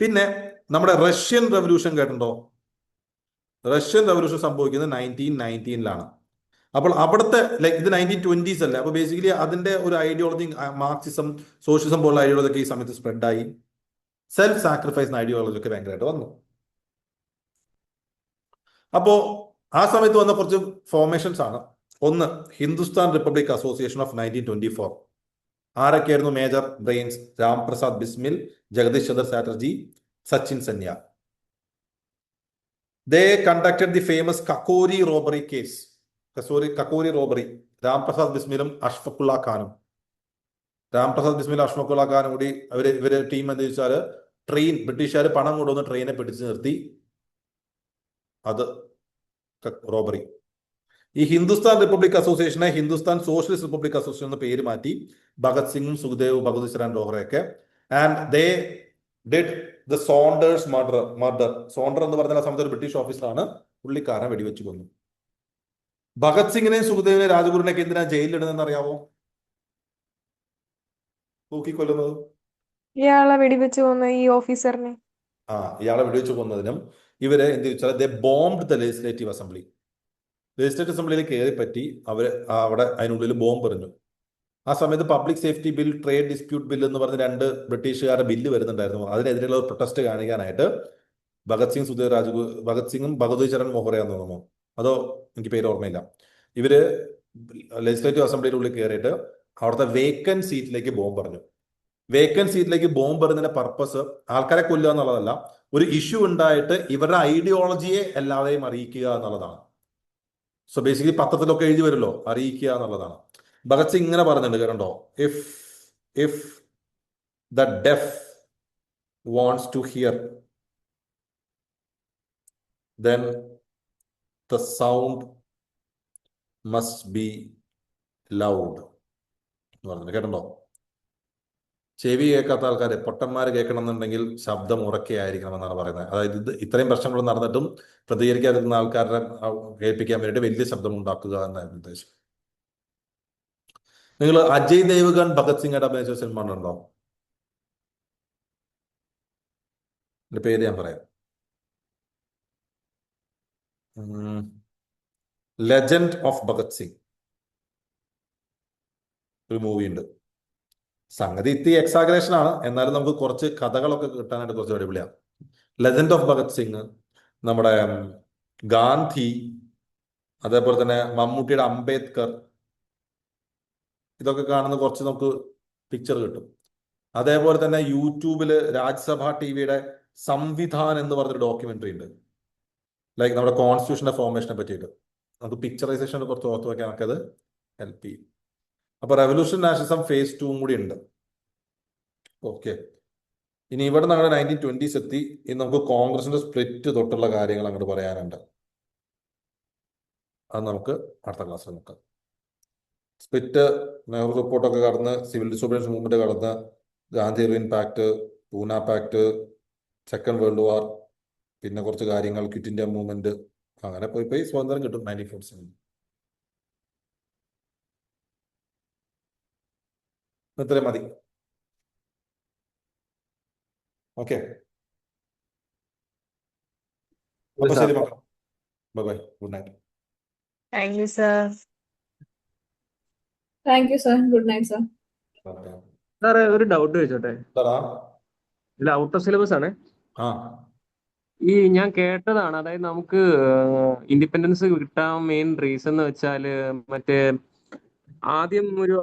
പിന്നെ നമ്മുടെ റഷ്യൻ റെവല്യൂഷൻ കേട്ടിട്ടുണ്ടോ? റഷ്യൻ റെവല്യൂഷൻ സംഭവിക്കുന്നത് 1919-ലാണ്. അപ്പോൾ അവിടുത്തെ ലൈക്ക് ഇത് 1920s അല്ലേ. അപ്പൊ ബേസിക്കലി അതിന്റെ ഒരു ഐഡിയോളജി, മാർക്സിസം, സോഷ്യലിസം പോലുള്ള ഐഡിയോളജി ഒക്കെ ഈ സമയത്ത് സ്പ്രെഡായി. സെൽഫ് സാക്രിഫൈസ് ഐഡിയോളജി ഒക്കെ ഭയങ്കരമായിട്ട് വന്നു. അപ്പോ ആ സമയത്ത് വന്ന കുറച്ച് ഫോർമേഷൻസ് ആണ്. ഒന്ന്, ഹിന്ദുസ്ഥാൻ റിപ്പബ്ലിക് അസോസിയേഷൻ ഓഫ് 1924. ആരൊക്കെയായിരുന്നു major brains? Ramprasad Bismil, Jagdish Chandra Chatterjee, Sachin Sanyal. They conducted the famous Kakori robbery case. Kakori robbery Ramprasad ബിസ്മിലും അഷ്ഫഖുല്ല ഖാനും. രാംപ്രസാദ് ബിസ്മിലും അഷ്ഫഖുല്ല ഖാനും കൂടി ഇവര് ടീം എന്ന് വെച്ചാൽ ട്രെയിൻ, ബ്രിട്ടീഷുകാർ പണം കൊണ്ടുവന്ന് ട്രെയിനെ പിടിച്ചു നിർത്തി. അത് റോബറി. ഈ ഹിന്ദുസ്ഥാൻ റിപ്പബ്ലിക് അസോസിയേഷനെ ഹിന്ദുസ്ഥാൻ സോഷ്യലിസ്റ്റ് റിപ്പബ്ലിക് അസോസിയേഷൻ എന്ന് പേര് മാറ്റി. ഭഗത് സിംഗും സുഖ്ദേവ്, ഭഗത് ചരൺ ലോഹറയൊക്കെ. And they did the Saunders murder. Saunder എന്ന് പറഞ്ഞാൽ ആ സമയത്ത് ഒരു ബ്രിട്ടീഷ് ഓഫീസറാണ്. പുള്ളിക്കാരനെ വെടിവെച്ച് കൊന്നു. ഭഗത് സിംഗിനെയും സുഖ്ദേവിനെയും രാജഗുരുവിനെയൊക്കെ എന്തിനാ ജയിലിലിടുന്നതെന്ന് അറിയാവോ? തൂക്കിക്കൊല്ലുന്നത്. ഇയാളെ വെടിവെച്ച് കൊന്ന ഈ ഓഫീസറിനെ. ഇയാളെ വെടിവെച്ച് കൊന്നതിനും ഇവര് എന്ത് വെച്ചാൽ ദേ ബോംബ്ഡ് ദ ലെജിസ്ലേറ്റീവ് അസംബ്ലി. ലെജിസ്ലേറ്റീവ് അസംബ്ലിയിൽ കയറി പറ്റി അവര് അവിടെ അതിനുള്ളിൽ ബോംബ് എറിഞ്ഞു. ആ സമയത്ത് public safety bill, trade dispute bill എന്ന് പറഞ്ഞ് 2 ബ്രിട്ടീഷുകാരുടെ ബില്ല് വരുന്നുണ്ടായിരുന്നു. അതിനെതിരെയുള്ള ഒരു പ്രൊട്ടസ്റ്റ് കാണിക്കാനായിട്ട് ഭഗത് സിംഗും ഭഗത് ചരൺ മോഹറയാന്ന് തോന്നുന്നു, അതോ എനിക്ക് പേര് ഓർമ്മയില്ല, ഇവര് ലെജിസ്ലേറ്റീവ് അസംബ്ലിയുടെ ഉള്ളിൽ കയറിയിട്ട് അവിടുത്തെ വേക്കൻ സീറ്റിലേക്ക് ബോംബ് എറിഞ്ഞു. വേക്കൻ സീറ്റിലേക്ക് ബോംബ് എറിഞ്ഞതിന്റെ പർപ്പസ് ആൾക്കാരെ കൊല്ലുക എന്നുള്ളതല്ല, ഒരു ഇഷ്യൂ ഉണ്ടായിട്ട് ഇവരുടെ ഐഡിയോളജിയെ എല്ലാവരെയും അറിയിക്കുക എന്നുള്ളതാണ്. സോ ബേസിക്കലി പത്രത്തിലൊക്കെ എഴുതി വരുമല്ലോ, അറിയിക്കുക എന്നുള്ളതാണ്. ഭഗത് സിംഗ് ഇങ്ങനെ പറഞ്ഞിട്ടുണ്ട്, കേട്ടോ, if the deaf wants to hear then the sound must be loud എന്ന് പറഞ്ഞു. കേട്ടോ, ചെവി കേൾക്കാത്ത ആൾക്കാരെ, പൊട്ടന്മാര് കേൾക്കണം എന്നുണ്ടെങ്കിൽ ശബ്ദം ഉറക്കെ ആയിരിക്കണം എന്നാണ് പറയുന്നത്. അതായത് ഇത് ഇത്രയും പ്രശ്നങ്ങൾ നടന്നിട്ടും പ്രതികരിക്കാതിരുന്ന ആൾക്കാരെ കേൾപ്പിക്കാൻ വേണ്ടിയിട്ട് വലിയ ശബ്ദം ഉണ്ടാക്കുക എന്നായിരുന്നു ഉദ്ദേശം. നിങ്ങൾ അജയ് ദേവ്ഗൺ ഭഗത് സിംഗ് ആയിട്ട് അഭിനയിച്ച സിനിമ ഉണ്ടോ? എന്റെ പേര് ഞാൻ പറയാം. ലെജൻഡ് ഓഫ് ഭഗത് സിംഗ് ഒരു മൂവി ഉണ്ട്. സംഗതി ഇത്തി എക്സാഗ്രേഷൻ ആണ്, എന്നാലും നമുക്ക് കുറച്ച് കഥകളൊക്കെ കിട്ടാനായിട്ട് കുറച്ച് അടിപൊളിയാണ്. ലെജൻഡ് ഓഫ് ഭഗത് സിംഗ്, നമ്മുടെ ഗാന്ധി, അതേപോലെ തന്നെ മമ്മൂട്ടിയുടെ അംബേദ്കർ, ഇതൊക്കെ കാണുന്ന കുറച്ച് നമുക്ക് പിക്ചർ കിട്ടും. അതേപോലെ തന്നെ യൂട്യൂബിൽ രാജ്യസഭ ടിവിയുടെ സംവിധാൻ എന്ന് പറഞ്ഞൊരു ഡോക്യുമെന്ററി ഉണ്ട്, ലൈക്ക് നമ്മുടെ കോൺസ്റ്റിറ്റ്യൂഷന്റെ ഫോർമേഷനെ പറ്റിയിട്ട്. നമുക്ക് പിക്ചറൈസേഷൻ കുറച്ച് ഓർത്ത് വെക്കാനൊക്കെ അത് ഹെൽപ്പ് ചെയ്യും. അപ്പൊ റെവല്യൂഷൻ നാഷണലിസം ഫേസ് 2 കൂടി ഉണ്ട്. ഓക്കെ, ഇനി ഇവിടെ നമ്മുടെ 1920s എത്തി. ഇനി നമുക്ക് കോൺഗ്രസിന്റെ സ്പ്ലിറ്റ് തൊട്ടുള്ള കാര്യങ്ങൾ അങ്ങോട്ട് പറയാനുണ്ട്. അത് നമുക്ക് അടുത്ത ക്ലാസ്സിൽ നോക്കാം. സ്പ്ലിറ്റ്, നെഹ്റു റിപ്പോർട്ടൊക്കെ കടന്ന്, സിവിൽ ഡിസോബിയൻസ് മൂവ്മെന്റ് കടന്ന്, Gandhi Irwin pact, Poona pact, second world war, പിന്നെ കുറച്ച് കാര്യങ്ങൾ, ക്വിറ്റ് ഇന്ത്യ മൂവ്മെന്റ്, അങ്ങനെ പോയി സ്വാതന്ത്ര്യം കിട്ടും 1947. ഇത്രയും മതി. ഓക്കെ, അപ്പൊ ശരി മക്കളെ, bye bye, good night. Thank you sir. Thank you, sir. Good night, sir. സാറേ ഒരു ഡൗട്ട് ചോദിച്ചോട്ടെ? ഇത് ഔട്ട് ഓഫ് സിലബസ് ആണ്. ആ ഈ ഞാൻ കേട്ടതാണ്, അതായത് നമുക്ക് ഇൻഡിപെൻഡൻസ് കിട്ടാൻ മെയിൻ റീസൺ എന്ന് വെച്ചാല് മറ്റേ ആദ്യം ഒരു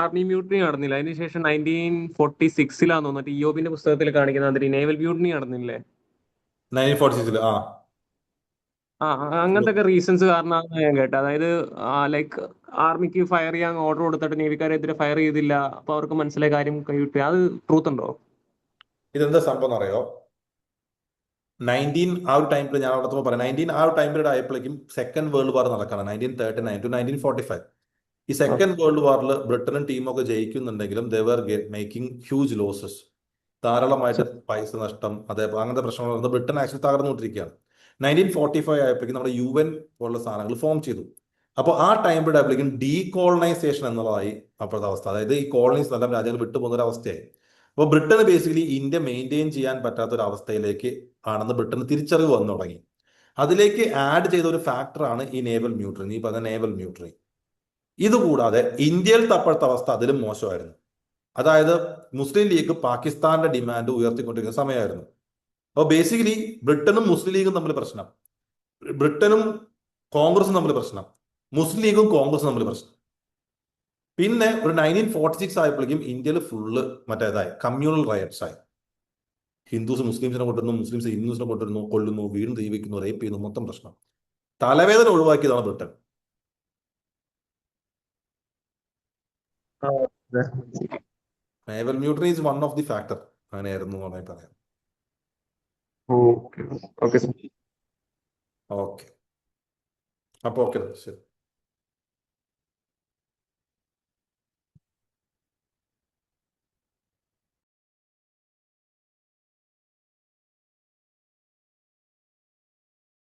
ആർമി മ്യൂട്ടണി നടന്നില്ല, അതിനുശേഷം 1946 തോന്നുന്നു ഇയോബിന്റെ പുസ്തകത്തിൽ കാണിക്കുന്ന അതിൽ നേവൽ മ്യൂട്ടണി നടന്നില്ലേ? 1946 അങ്ങനത്തെ ഒക്കെ റീസൺസ് കാരണമാണ് ഞാൻ കേട്ടത്. അതായത് ലൈക്ക് ആർമിക്ക് ഫയർ ചെയ്യാൻ ഓർഡർ കൊടുത്തിട്ട് നേവിക്കാരെതിരെ ഫയർ ചെയ്തില്ല, അപ്പൊ അവർക്ക് മനസ്സിലായ കാര്യം കൈവിട്ടു. അത് ട്രൂത്ത് ഉണ്ടോ? ഇതെന്താ സംഭവം എന്നറിയോ? 19 ആ ഒരു ടൈം പീരീഡ് ഞാൻ അവിടെ പറയാം. 19 ആ ഒരു ടൈം പീരീഡ് ആയപ്പോഴേക്കും സെക്കൻഡ് വേൾഡ് വാർ നടക്കണം, 1939 to 1945. ഈ സെക്കൻഡ് വേൾഡ് വാറിൽ ബ്രിട്ടനും ടീമൊക്കെ ജയിക്കുന്നുണ്ടെങ്കിലും ദേ വർ മേക്കിംഗ് ഹ്യൂജ് ലോസസ്, ധാരാളമായിട്ട് പൈസ നഷ്ടം, അതേപോലെ അങ്ങനത്തെ പ്രശ്നങ്ങൾ ബ്രിട്ടൻ ആക്ച്വലി തകർന്നുകൊണ്ടിരിക്കുകയാണ്. 1945 ആയപ്പോഴേക്കും നമ്മുടെ UN പോലുള്ള സാധനങ്ങൾ ഫോം ചെയ്തു. അപ്പോൾ ആ ടൈം പീരീഡ് ആയപ്പോഴേക്കും ഡീകോളനൈസേഷൻ എന്നുള്ളതായി അപ്പോഴത്തെ അവസ്ഥ. അതായത് ഈ കോളനീസ് എല്ലാം രാജ്യങ്ങൾ വിട്ടുപോകുന്ന ഒരു അവസ്ഥയായി. അപ്പോൾ ബ്രിട്ടന് ബേസിക്കലി ഇന്ത്യ മെയിൻറ്റെയിൻ ചെയ്യാൻ പറ്റാത്ത ഒരു അവസ്ഥയിലേക്ക് ആണെന്ന് ബ്രിട്ടന് തിരിച്ചറിവ് വന്നു തുടങ്ങി. അതിലേക്ക് ആഡ് ചെയ്ത ഒരു ഫാക്ടറാണ് ഈ നേവൽ മ്യൂട്ടണി, ഈ പറഞ്ഞ നേവൽ മ്യൂട്ടണി. ഇതുകൂടാതെ ഇന്ത്യയിലത്തെ അപ്പോഴത്തെ അവസ്ഥ അതിലും മോശമായിരുന്നു. അതായത് മുസ്ലിം ലീഗ് പാകിസ്ഥാന്റെ ഡിമാൻഡ് ഉയർത്തിക്കൊണ്ടിരിക്കുന്ന സമയമായിരുന്നു. അപ്പോൾ ബേസിക്കലി ബ്രിട്ടനും മുസ്ലിം ലീഗും തമ്മിൽ പ്രശ്നം, ബ്രിട്ടനും കോൺഗ്രസും തമ്മിൽ പ്രശ്നം, മുസ്ലിം ലീഗും കോൺഗ്രസും തമ്മിൽ പ്രശ്നം. പിന്നെ ഒരു 1946 ആയപ്പോഴേക്കും ഇന്ത്യയിൽ ഫുള്ള് മറ്റേതായി കമ്മ്യൂണൽ റയറ്റ്സ് ആയി. ഹിന്ദുസ് മുസ്ലിംസിനെ കൊണ്ടുവരുന്നു, മുസ്ലിംസ് ഹിന്ദുസിനെ കൊണ്ടുവരുന്നു, കൊല്ലുന്നു, വീണ്ടും തീവയ്ക്കുന്നു, റേപ്പ് ചെയ്യുന്നു, മൊത്തം പ്രശ്നം. തലവേദന ഒഴിവാക്കിയതാണ് Britain. Naval mutiny is one of the factor. അങ്ങനെയായിരുന്നു എന്ന് പറയാം. ഓക്കെ. ഓക്കെ, അപ്പൊ ഓക്കെ, ശരി.